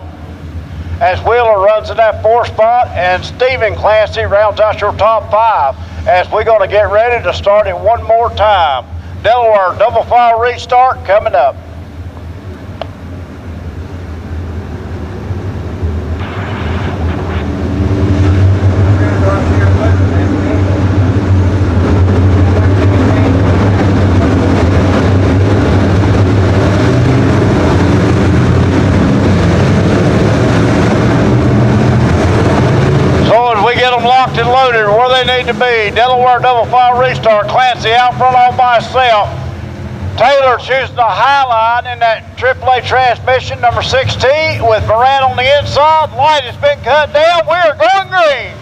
as Wheeler runs in that fourth spot, and Stephen Clancy rounds out your top 5 as we're going to get ready to start it one more time. Delaware double file restart coming up. Locked and loaded where they need to be. Delaware double file restart. Clancy out front all by himself. Taylor choosing the high line in that AAA transmission, number 16, with Moran on the inside. Light has been cut down. We are going green.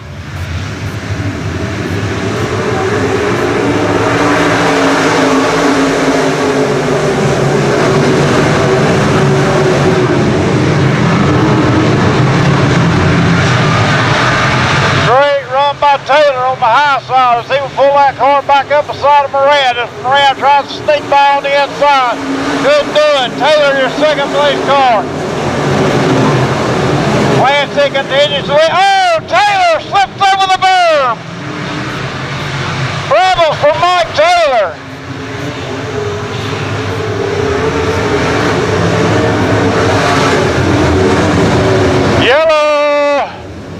By Taylor on the high side as he will pull that car back up a inside of Moran as Moran tries to sneak by on the inside. Couldn't do it. Taylor, your second place car. Clancy continues to win. Oh, Taylor slipped over the berm. Rebels from Mike Taylor.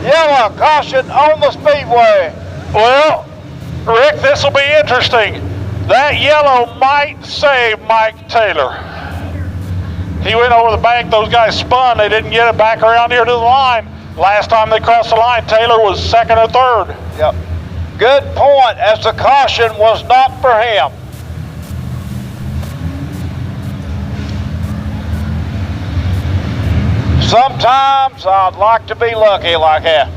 Yellow caution on the speedway. Well, Rick, this will be interesting. That yellow might save Mike Taylor. He went over the bank, those guys spun, they didn't get it back around here to the line. Last time they crossed the line, Taylor was second or third. Yep. Good point, as the caution was not for him. Sometimes I'd like to be lucky like that.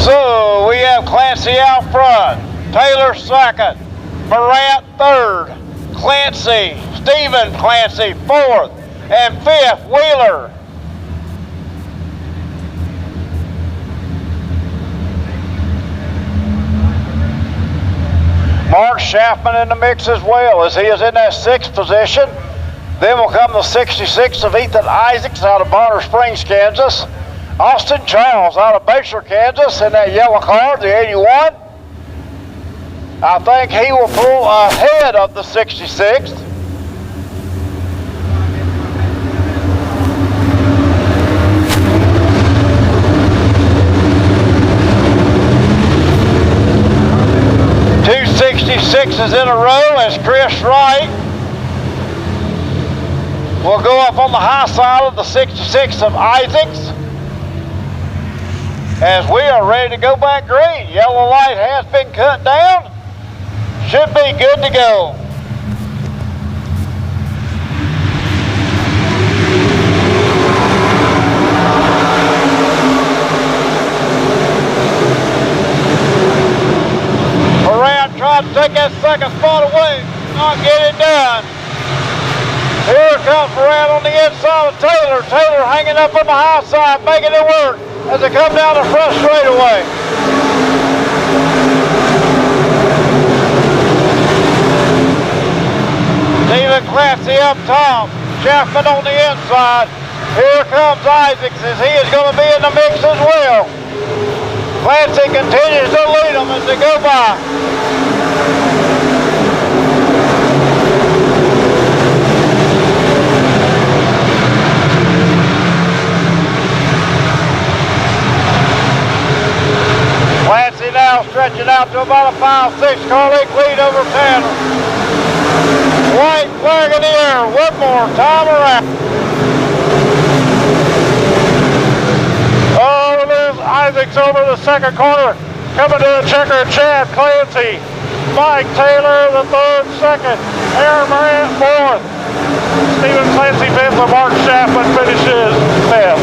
So we have Clancy out front, Taylor second, Morant third, Clancy, Stephen Clancy fourth, and fifth, Wheeler. Mark Schaffman in the mix as well, as he is in that sixth position. Then will come the 66 of Ethan Isaacs out of Bonner Springs, Kansas. Austin Charles out of Bayshore, Kansas in that yellow car, the 81. I think he will pull ahead of the 66th. Two 66s in a row as Chris Wright will go up on the high side of the 66 of Isaacs. As we are ready to go back green. Yellow light has been cut down. Should be good to go. Moran tried to take that second spot away. Not get it done. Here comes Moran on the inside of Taylor. Taylor hanging up on the high side, making it work as they come down the front straightaway. Stephen Clancy up top, Schaffman on the inside. Here comes Isaacs as he is going to be in the mix as well. Clancy continues to lead them as they go by. Clancy now stretching out to about a 5-6 car length lead over Tanner. White flag in the air, one more time around. Oh, there's Isaacs over the second corner. Coming to the checker, Chad Clancy. Mike Taylor, the third, second. Aaron Morant, fourth. Stephen Clancy, fifth, and Mark Schaffman finishes fifth.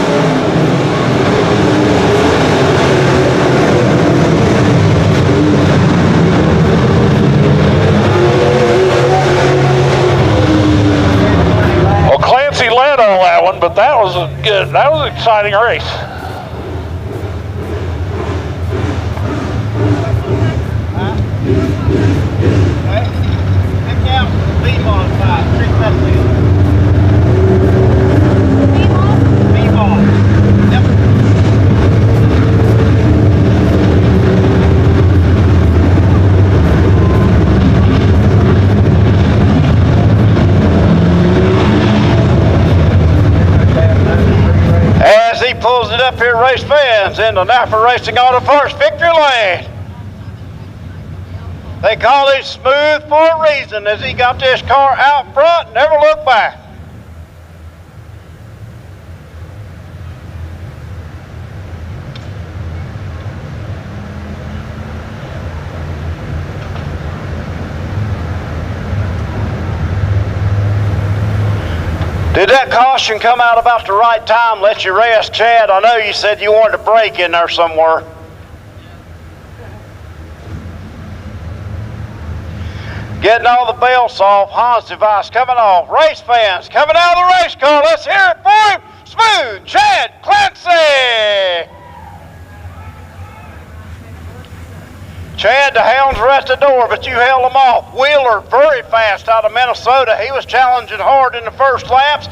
Clancy led on that one, but that was an exciting race. Pick out B-ball side, three plus B-ball. Yep. As he pulls it up here, race fans into NAFA Racing Auto Parts victory lane. They call it smooth for a reason, as he got this car out front and never looked back. Did that caution come out about the right time, let you rest, Chad? I know you said you wanted to break in there somewhere. Getting all the belts off. Hans device coming off. Race fans coming out of the race car. Let's hear it for him. Smooth Chad Clancy. Chad, the hounds were at the door, but you held them off. Wheeler, very fast out of Minnesota. He was challenging hard in the first laps.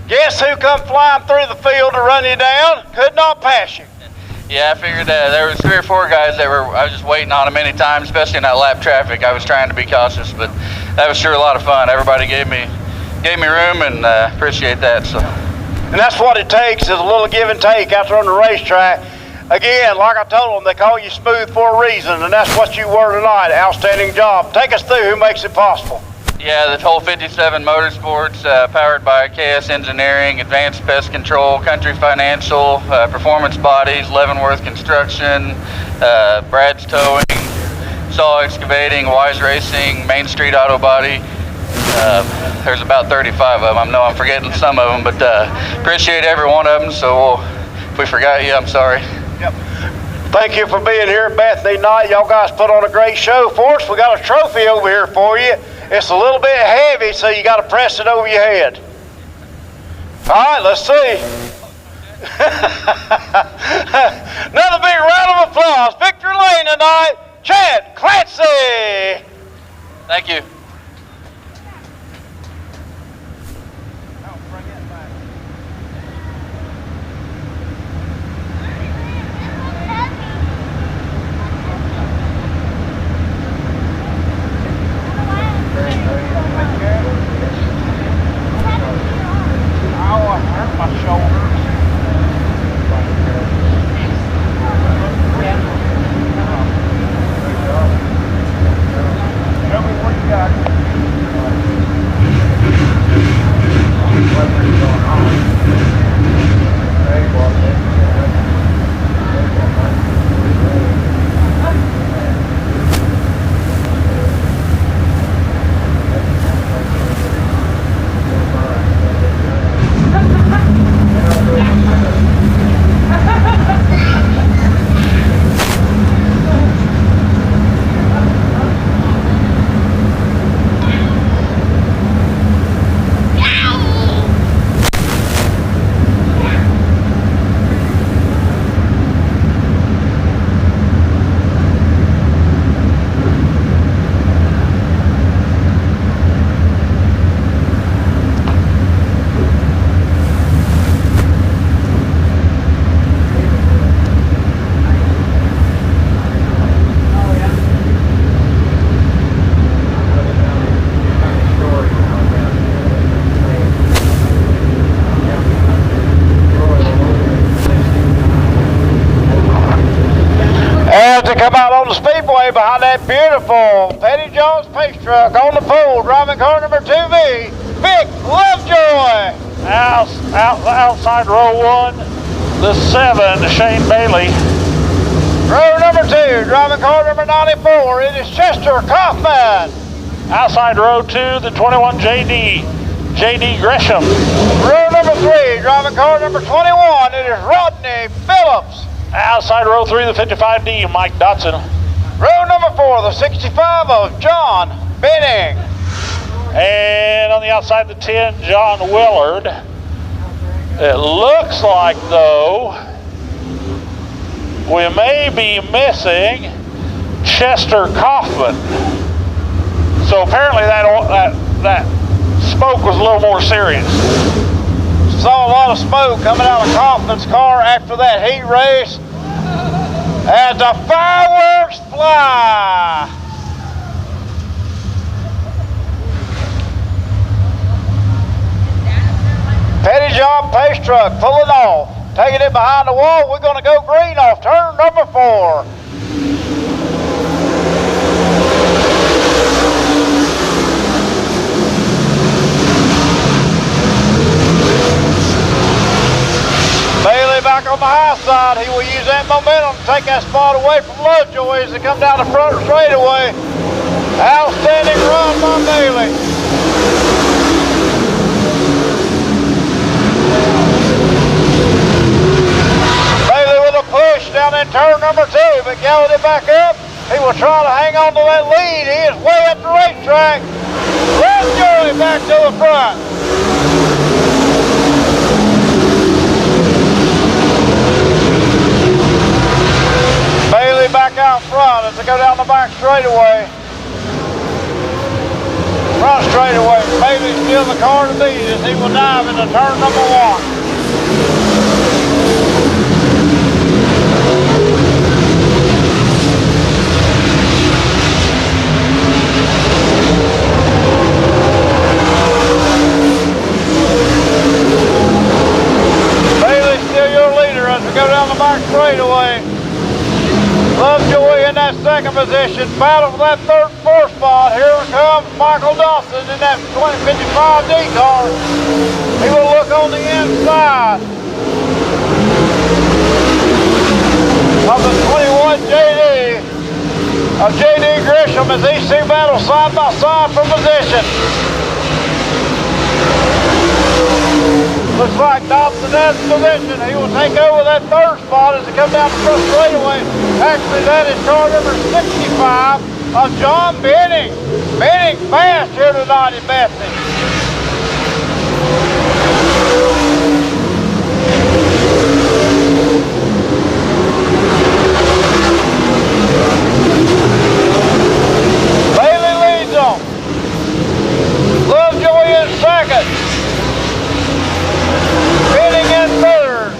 Guess who come flying through the field to run you down? Could not pass you. Yeah, I figured there was 3 or 4 guys that I was just waiting on them any time, especially in that lap traffic. I was trying to be cautious, but that was sure a lot of fun. Everybody gave me room, and appreciate that. So. And that's what it takes, is a little give and take out there on the racetrack. Again, like I told them, they call you Smooth for a reason, and that's what you were tonight. Outstanding job. Take us through who makes it possible. Yeah, the whole 57 Motorsports, powered by KS Engineering, Advanced Pest Control, Country Financial, Performance Bodies, Leavenworth Construction, Brad's Towing, Saw Excavating, Wise Racing, Main Street Auto Body. There's about 35 of them. I know I'm forgetting some of them, but appreciate every one of them. So if we forgot you, I'm sorry. Yep. Thank you for being here at Bethany night. Y'all guys put on a great show for us. We got a trophy over here for you. It's a little bit heavy, so you got to press it over your head. All right, let's see. Another big round of applause. Victory lane tonight, Chad Clancy. Thank you. Come out on the Speedway behind that beautiful Petty Jones pace truck on the pole, driving car number 2B, Vic Lovejoy. Outside row 1, the 7, Shane Bailey. Row number 2, driving car number 94, it is Chester Kaufman. Outside row 2, the 21 JD Gresham. Row number 3, driving car number 21, it is Rodney Phillips. Outside row 3, the 55D, Mike Dotson. Row number 4, the 65 of John Benning. And on the outside, the 10, John Willard. It looks like, though, we may be missing Chester Kaufman. So apparently that smoke was a little more serious. Saw a lot of smoke coming out of Kaufman's car after that heat race as the fireworks fly. Petty Job pace truck pulling off, taking it behind the wall. We're going to go green off turn number 4. Bailey back on the high side. He will use that momentum to take that spot away from Lovejoy as they come down the front straightaway. Outstanding run by Bailey. Bailey with a push down in turn number 2, but galloped it back up. He will try to hang on to that lead. He is way up the race track. Lovejoy back to the front. Bailey back out front as they go down the back straightaway. Front straightaway. Bailey's still the car to beat as he will dive into turn number 1. Go down the back straightaway. Lovejoy in that second position. Battle for that third and fourth spot. Here comes Michael Dawson in that 2055D car. He will look on the inside of the 21 JD of JD Grisham as these two battle side by side for position. Looks like Dobson has position. He will take over that third spot as they come down the front straightaway. Actually, that is car number 65 of John Benning. Benning fast here tonight in Bethany. Bailey leads them. Lovejoy in second. Benning in third.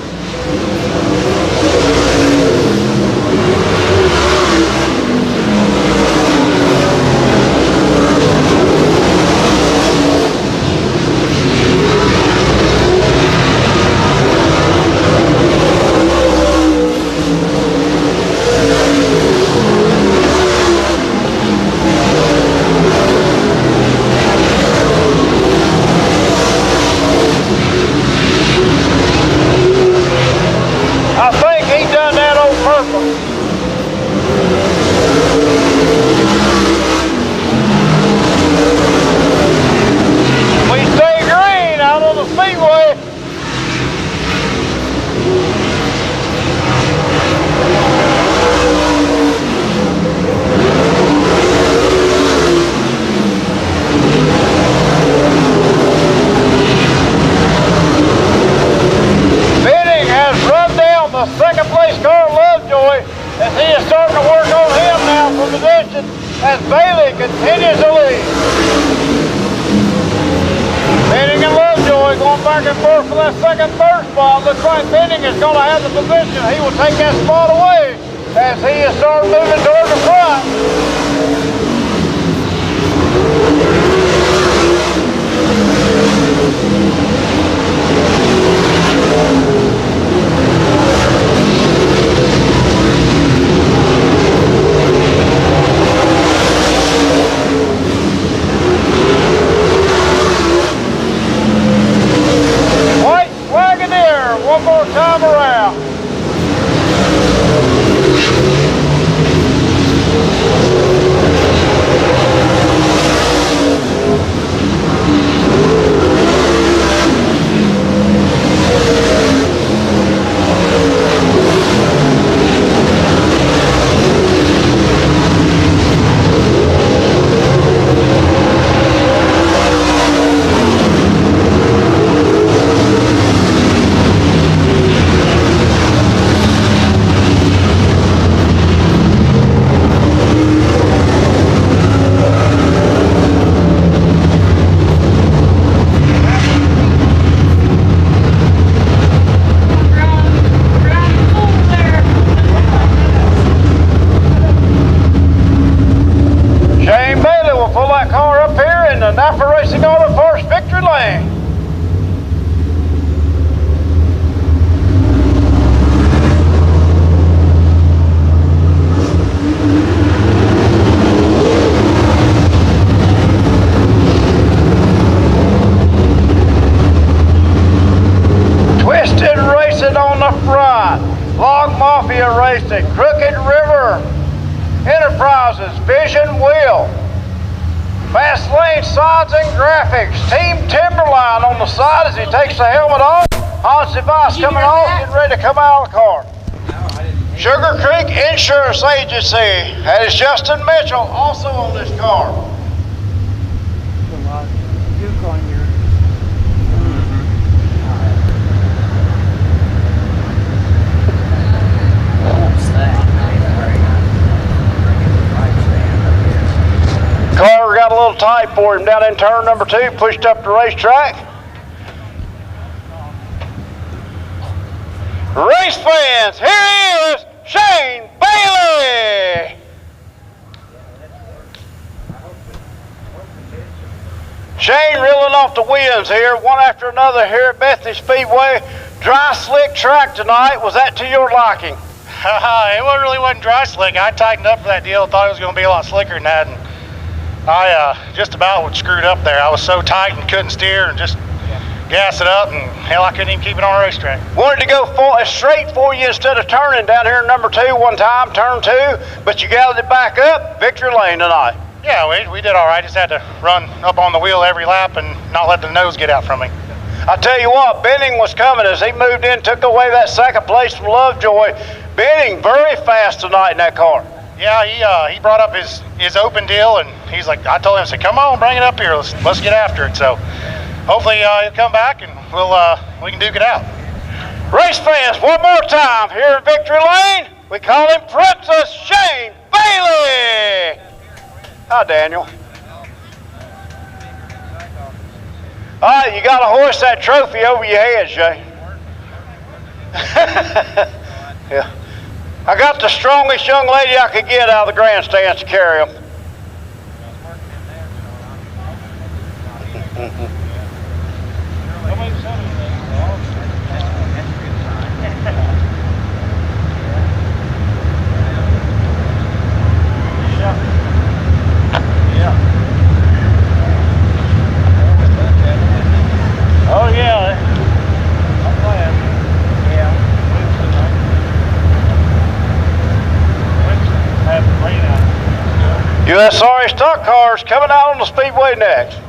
I think he done that on purpose. We stay green out on the Speedway. Benning has run down the second place car, Lovejoy, as he is starting to work on him now for position as Bailey continues to lead. Benning and Lovejoy going back and forth for that second, third spot. Looks like Benning is going to have the position. He will take that spot away as he is starting moving toward the front. White Wagoneer, one more time around. Napa Racing Auto Parts victory lane. Twisted Racing on the front. Log Mafia Racing. Crooked River Enterprises. Vision Wheel. Fast Lane Signs and Graphics. Team Timberline on the side as he takes the helmet off. Hans Device coming off, getting ready to come out of the car. Sugar Creek Insurance Agency. That is Justin Mitchell also on this car. little tight for him down in turn number 2, pushed up the racetrack. Race fans, here he is, Shane Bailey. Shane reeling off the wins here, one after another here at Bethany Speedway. Dry, slick track tonight. Was that to your liking? It really wasn't dry slick. I tightened up for that deal, thought it was going to be a lot slicker than that, and I just about screwed up there. I was so tight and couldn't steer and just gas it up, and hell, I couldn't even keep it on a racetrack. Wanted to go straight for you instead of turning down here in number 2 one time, turn 2, but you gathered it back up, victory lane tonight. Yeah, we did all right. Just had to run up on the wheel every lap and not let the nose get out from me. I tell you what, Benning was coming as he moved in, took away that second place from Lovejoy. Benning very fast tonight in that car. Yeah, he brought up his open deal, and he's like, I told him, I said, come on, bring it up here. Let's get after it. So hopefully he'll come back and we can duke it out. Race fans, one more time here in victory lane. We call him Princess Shane Bailey. Hi, Daniel. All right, you got to hoist that trophy over your head, Jay. Yeah. I got the strongest young lady I could get out of the grandstands to carry them. Oh yeah, I'm glad. Yeah. USRA stock cars coming out on the Speedway next.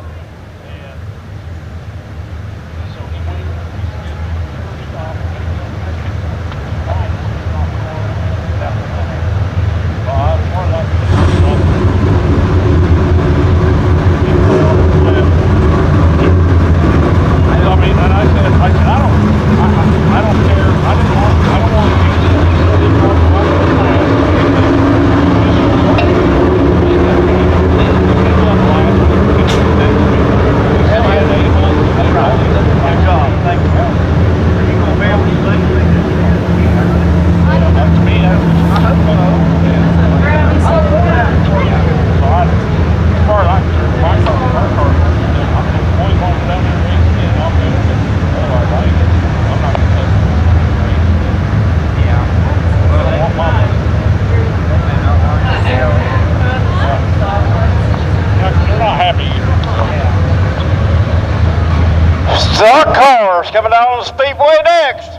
Stock cars coming out on the Speedway next.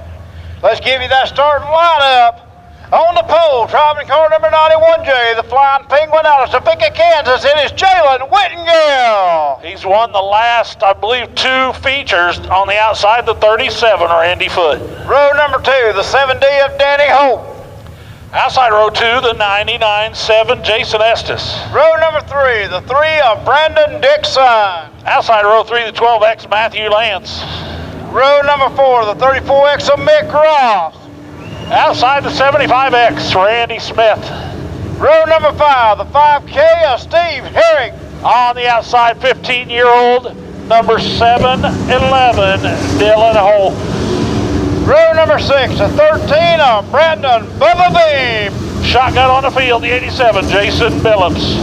Let's give you that starting lineup. On the pole, driving car number 91J, the Flying Penguin out of Topeka, Kansas. It is Jalen Whittingale. He's won the last, I believe, 2 features on the outside. The 37, Randy Foote. Row number 2, the 7D of Danny Hope. Outside row 2, the 99-7, Jason Estes. Row number 3, the 3 of Brandon Dixon. Outside row 3, the 12X, Matthew Lance. Row number 4, the 34X of Mick Ross. Outside the 75X, Randy Smith. Row number 5, the 5K of Steve Herrick. On the outside, 15-year-old, number 711, Dylan Holt. Row number 6, the 13 of Brandon Bubba Beam. Shotgun on the field, the 87, Jason Billups.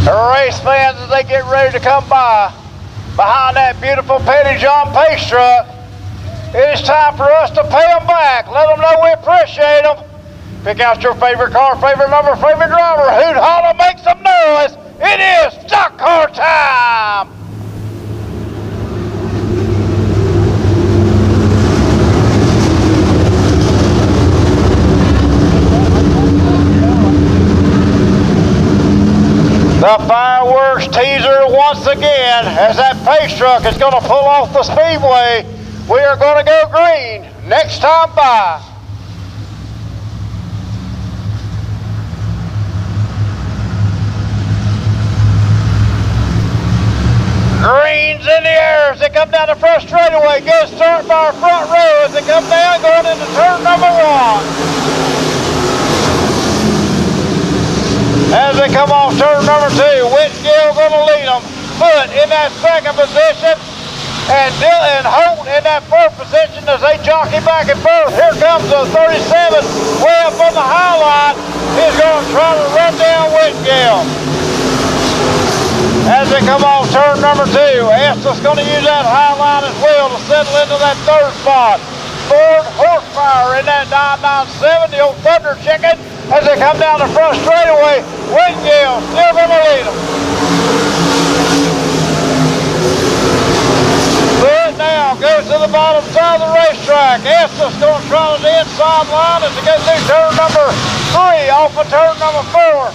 Race fans, as they get ready to come by, behind that beautiful Petty John Pace truck, it is time for us to pay them back. Let them know we appreciate them. Pick out your favorite car, favorite number, favorite driver. Hoot, holler, make some noise. It is stock car time. The fireworks teaser once again as that pace truck is going to pull off the Speedway. We are going to go green next time by. Greens in the air as they come down the front straightaway. Good start by our front row as they come down going into turn number 1. they come off turn number 2, Whitgill gonna lead them. Foot in that second position, and Dylan Holt in that first position as they jockey back and forth. Here comes the 37 way up on the high line. He's gonna try to run down Whitgill. As they come off turn number 2, Estes gonna use that high line as well to settle into that third spot. Ford Horsepower in that 997, the old Thunder Chicken, as they come down the front straightaway. Whitgill still gonna lead them. Foot now goes to the bottom side of the racetrack. Estes gonna try to the inside line as they go through turn number 3 off of turn number 4.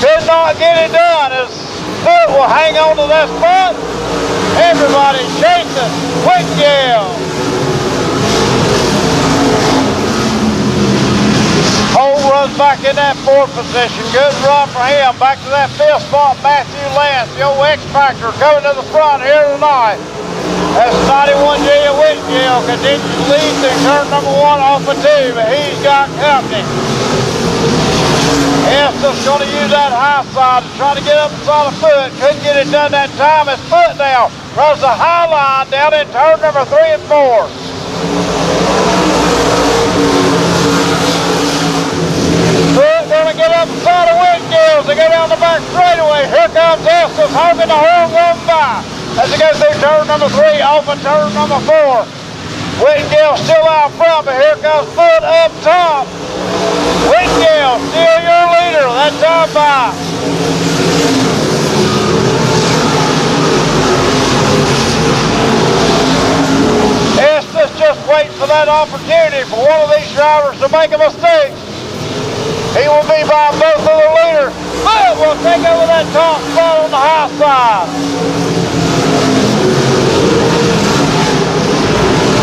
Could not get it done as Foot will hang on to that spot. Everybody chasing Whitgill. Holt runs back in that 4th position. Good run for him. Back to that 5th spot, Matthew Lance, the old X-Factor, coming to the front here tonight. That's 91 J. Whitgill continues to lead through turn number 1 off of 2, but he's got company. Estes going to use that high side to try to get up inside of Foot. Couldn't get it done that time as Foot now runs the high line down in turn number 3 and 4. Foot going to get up inside of Whitgill to go down the back straightaway. Here comes Estes holding the horn going by as he goes through turn number 3 off of turn number 4. Whitgill still out front, but here comes Foot up top. Whitgill still your leader that time by. Estes just waiting for that opportunity for one of these drivers to make a mistake. He will be by both of the leaders. Foot will take over that top spot on the high side.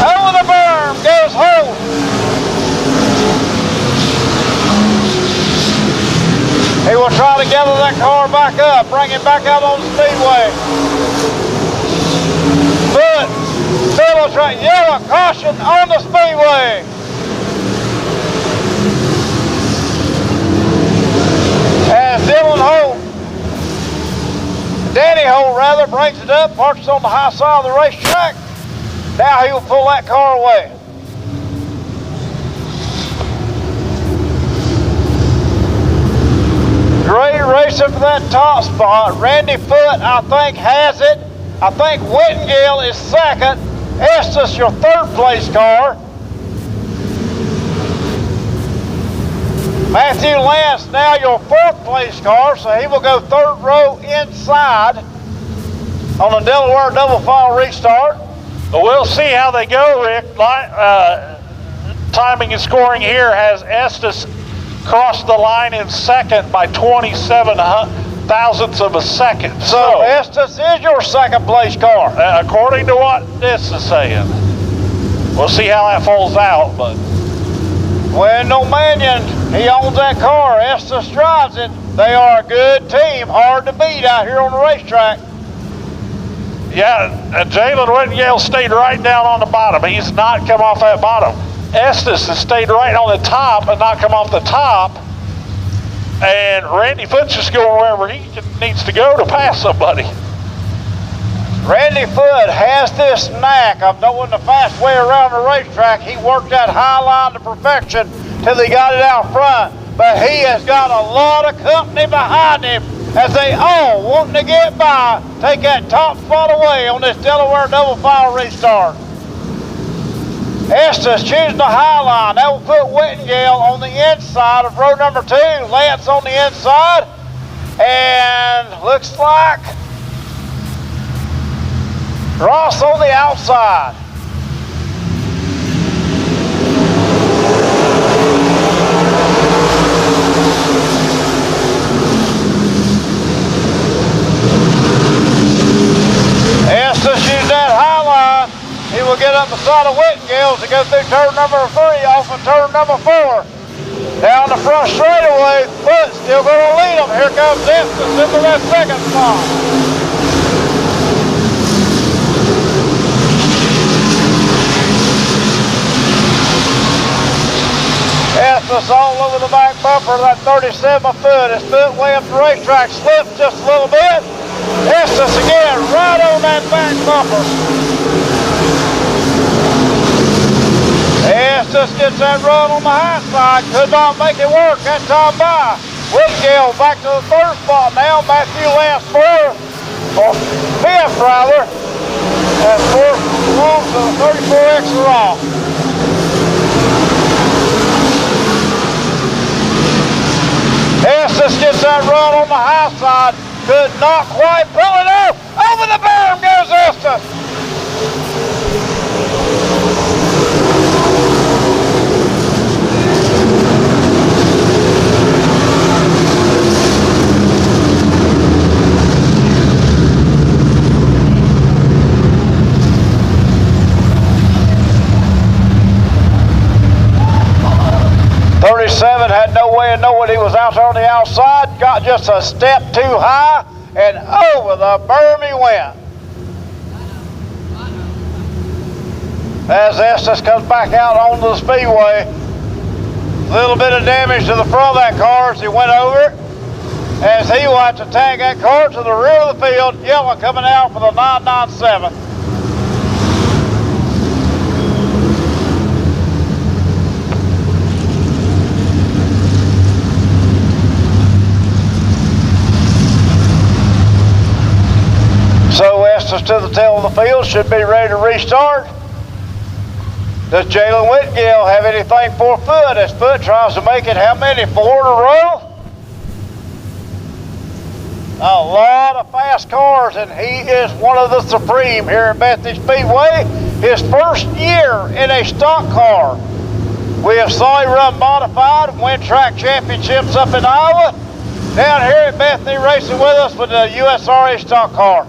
Over the berm goes Holt. He will try to gather that car back up, bring it back out on the speedway. Foot, middle track, yellow caution on the speedway. As Dylan Holt, Danny Holt rather, brings it up, parks it on the high side of the racetrack. Now he will pull that car away. Great racing for that top spot. Randy Foot, I think, has it. I think Whitgill is second. Estes, your 3rd place car. Matthew Lance, now your 4th place car, so he will go 3rd row inside on the Delaware double file restart. But we'll see how they go, Rick. Timing and scoring here has Estes crossed the line in second by 27 thousandths of a second. So Estes is your 2nd place car. According to what this is saying. We'll see how that falls out, but Wendell Mannion, he owns that car. Estes drives it. They are a good team, hard to beat out here on the racetrack. yeah, and Jalen Whitgill stayed right down on the bottom. He's not come off that bottom. Estes has stayed right on the top and not come off the top. And Randy Foot's just going wherever he needs to go to pass somebody. Randy Foot has this knack of knowing the fast way around the racetrack. He worked that high line to perfection till he got it out front. But he has got a lot of company behind him as they all wanting to get by, take that top spot away on this Delaware double file restart. Estes choosing the high line. That will put Whitgill on the inside of row number 2. Lance on the inside. And looks like Ross on the outside. Estes used that high line. He will get up beside of Whitgill to go through turn number 3 off of turn number 4. Down the front straightaway, Foot still going to lead him. Here comes Estes into that second spot. Estes all over the back bumper for that 37 foot. His foot way up the racetrack slipped just a little bit. Estes again, right on that back bumper. Estes gets that run on the high side, could not make it work that time by. Whitgill back to the third spot now. Matthew Lance fourth, or fifth rather, and fourth belongs to the 34X Raw. Estes gets that run on the high side, could not quite pull it off. Over the berm goes Estes. Had no way of knowing he was out there on the outside, got just a step too high, and over the berm he went. As Estes comes back out onto the speedway, a little bit of damage to the front of that car as he went over it, as he will have to tag that car to the rear of the field. Yellow coming out for the 997. So Estes to the tail of the field, should be ready to restart. Does Jalen Whitgill have anything for foot? His foot tries to make it how many? 4 in a row? A lot of fast cars, and he is one of the supreme here at Bethany Speedway. His first year in a stock car. We have saw him run modified and win track championships up in Iowa. Down here at Bethany racing with us with the USRA stock car.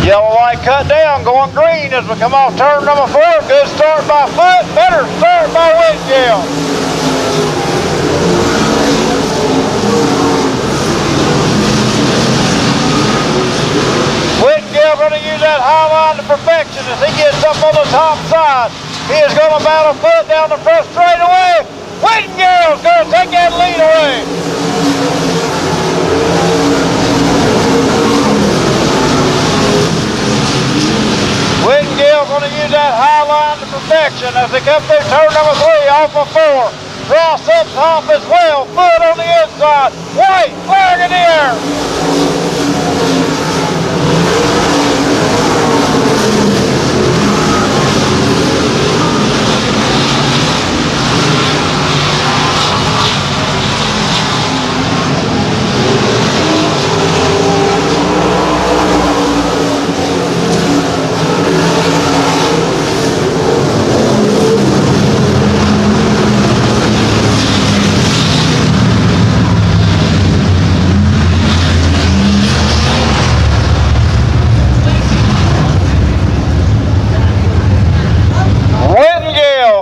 Yellow light cut down, going green as we come off turn number 4. Good start by Foot, better start by Whitgill. Whitgill going to use that high line to perfection as he gets up on the top side. He is going to battle Foot down the front straightaway. Whitgill's going to take that lead away. Whitgill going to use that high line to perfection as they come through turn number 3 off of 4. Ross up top as well. Foot on the inside. White flag in the air.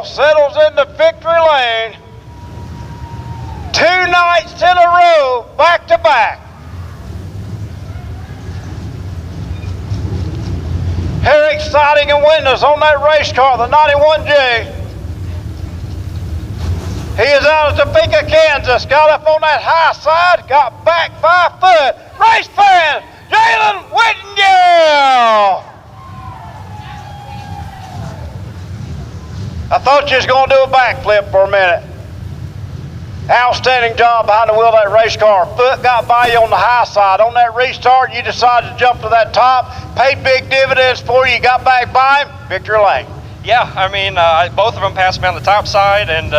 Settles into victory lane. 2 nights in a row, back to back. Herrick siding and windows on that race car, the 91J. He is out of Topeka, Kansas. Got up on that high side, got back by Foot. Race fan, Jalen Whitgill. I thought you was going to do a backflip for a minute. Outstanding job behind the wheel of that race car. Foot got by you on the high side. On that restart, you decided to jump to that top. Paid big dividends for you. You got back by him. Victory lane. Yeah, I mean, both of them passed me on the top side, and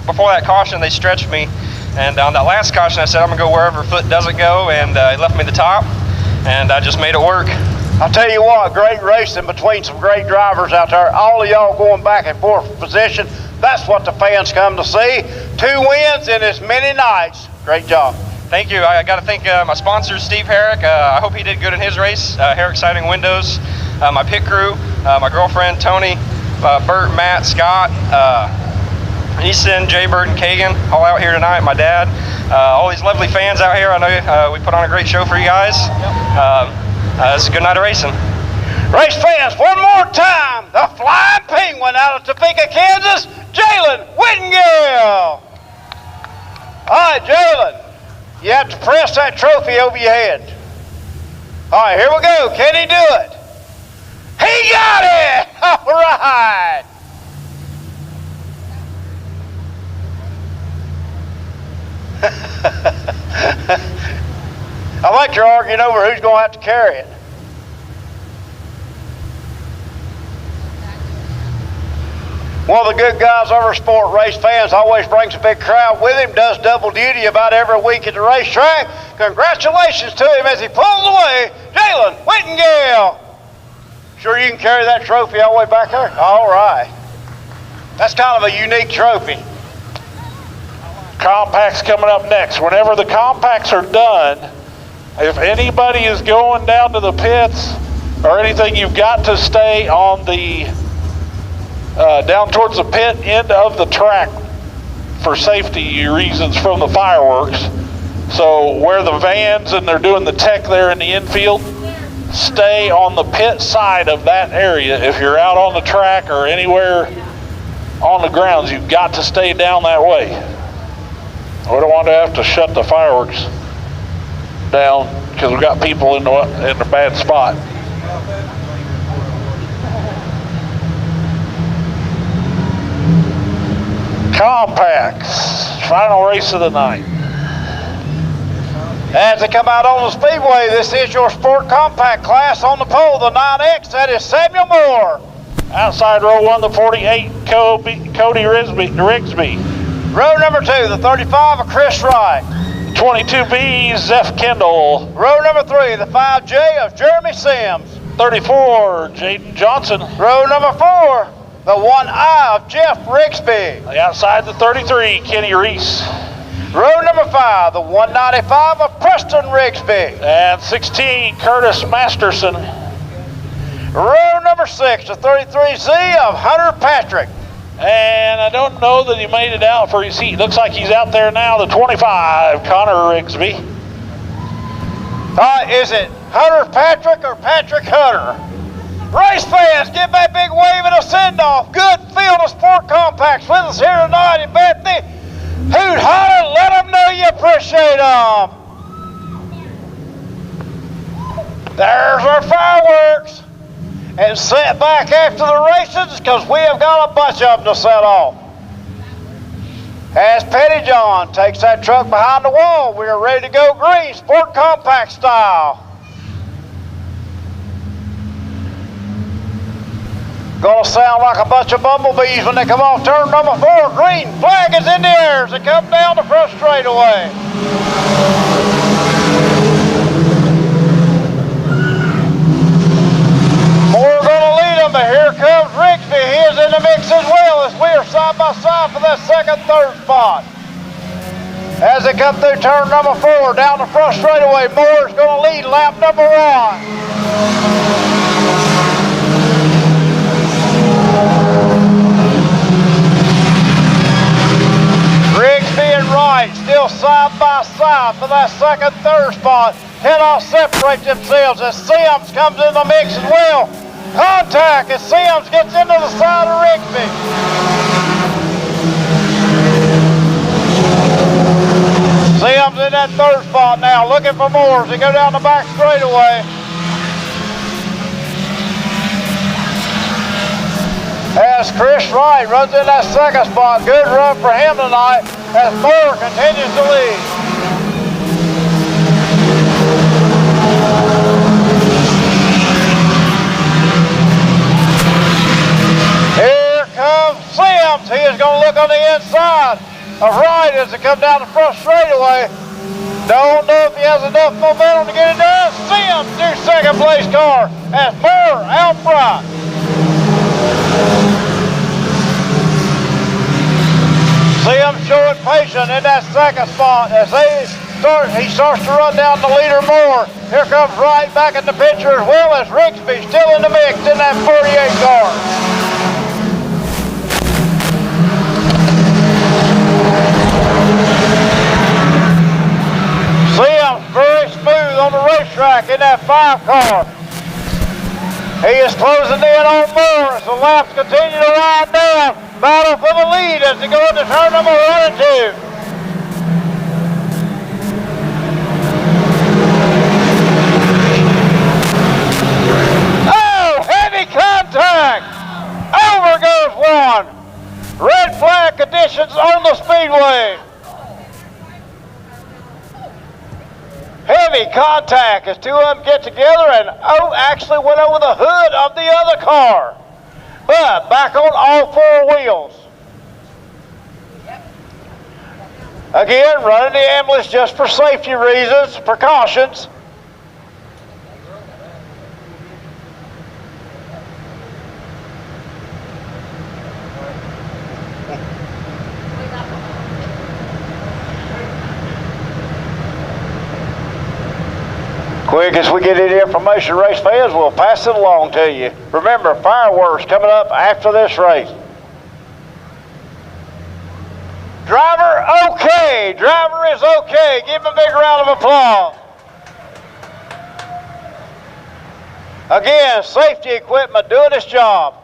before that caution, they stretched me. And on that last caution, I said, I'm going to go wherever Foot doesn't go, and he left me the top, and I just made it work. I'll tell you what, great racing between some great drivers out there. All of y'all going back and forth position. That's what the fans come to see. 2 wins in as many nights. Great job. Thank you. I got to thank my sponsor, Steve Herrick. I hope he did good in his race. Herrick Siding Windows, my pit crew, my girlfriend, Tony, Bert, Matt, Scott, Easton, Jaybird, and Kagan all out here tonight. My dad, all these lovely fans out here. I know we put on a great show for you guys. It's a good night of racing. Race fans, one more time, the Flying Penguin out of Topeka, Kansas, Jalen Whittingale. All right, Jalen, you have to press that trophy over your head. All right, here we go. Can he do it? He got it! All right. I like you're arguing over who's going to have to carry it. One of the good guys over Sport Race Fans always brings a big crowd with him, does double duty about every week at the racetrack. Congratulations to him as he pulls away, Jalen Whittingale. Sure you can carry that trophy all the way back there? All right. That's kind of a unique trophy. Compacts coming up next. Whenever the compacts are done, if anybody is going down to the pits or anything, you've got to stay on the down towards the pit end of the track for safety reasons from the fireworks. So where the vans and they're doing the tech there in the infield, stay on the pit side of that area. If you're out on the track or anywhere on the grounds, you've got to stay down that way. We don't want to have to shut the fireworks down because we've got people in the bad spot. Compacts, final race of the night. As they come out on the Speedway, this is your Sport Compact class. On the pole, the 9X, that is Samuel Moore. Outside row 1, the 48, Cody Rigsby. Row number 2, the 35 of Chris Wright. 22B, Zeph Kendall. Row number 3, the 5J of Jeremy Sims. 34, Jaden Johnson. Row number 4, the 1I of Jeff Rigsby. Outside the 33, Kenny Reese. Row number 5, the 195 of Preston Rigsby. And 16, Curtis Masterson. Row number 6, the 33Z of Hunter Patrick. And I don't know that he made it out for his seat. Looks like he's out there now, the 25, Connor Rigsby. Is it Hunter Patrick or Patrick Hunter? Race fans, give that big wave and a send-off. Good field of Sport Compacts with us here tonight in Bethany. Hoot, holler, let them know you appreciate them. There's our fireworks. And set back after the races because we have got a bunch of them to set off. As Petty John takes that truck behind the wall, we are ready to go green, Sport Compact style. Gonna sound like a bunch of bumblebees when they come off turn number 4. Green flag is in the air as they come down the front straightaway. Moore gonna lead them, but here comes Rigsby. He is in the mix as well as we are side by side for that second, third spot. As they come through turn number 4, down the front straightaway, Moore is gonna lead lap number 1. Rigsby and Wright still side by side for that second, third spot. Cannot separate themselves as Sims comes in the mix as well. Contact as Sims gets into the side of Rigsby. Sims in that third spot now, looking for more as they go down the back straightaway. As Chris Wright runs in that second spot. Good run for him tonight as Moore continues to lead. Here comes Sims. He is going to look on the inside of Wright as they come down the front straightaway. Don't know if he has enough momentum to get it done. Sims, new second place car as Moore out front. Sims showing patience in that second spot as he starts to run down the leader more. Here comes Wright back in the picture as well as Rigsby still in the mix in that 48 car. in that 5 car. He is closing in on Morris. The laps continue to wind down. Battle for the lead as they go into turn number 1 and 2. Oh, heavy contact. Over goes one. Red flag conditions on the Speedway. Heavy contact as two of them get together, and actually went over the hood of the other car. But back on all 4 wheels. Again, running the ambulance just for safety reasons, precautions. Quick as we get any information, race fans, we'll pass it along to you. Remember, fireworks coming up after this race. Driver, okay. Driver is okay. Give him a big round of applause. Again, safety equipment doing its job.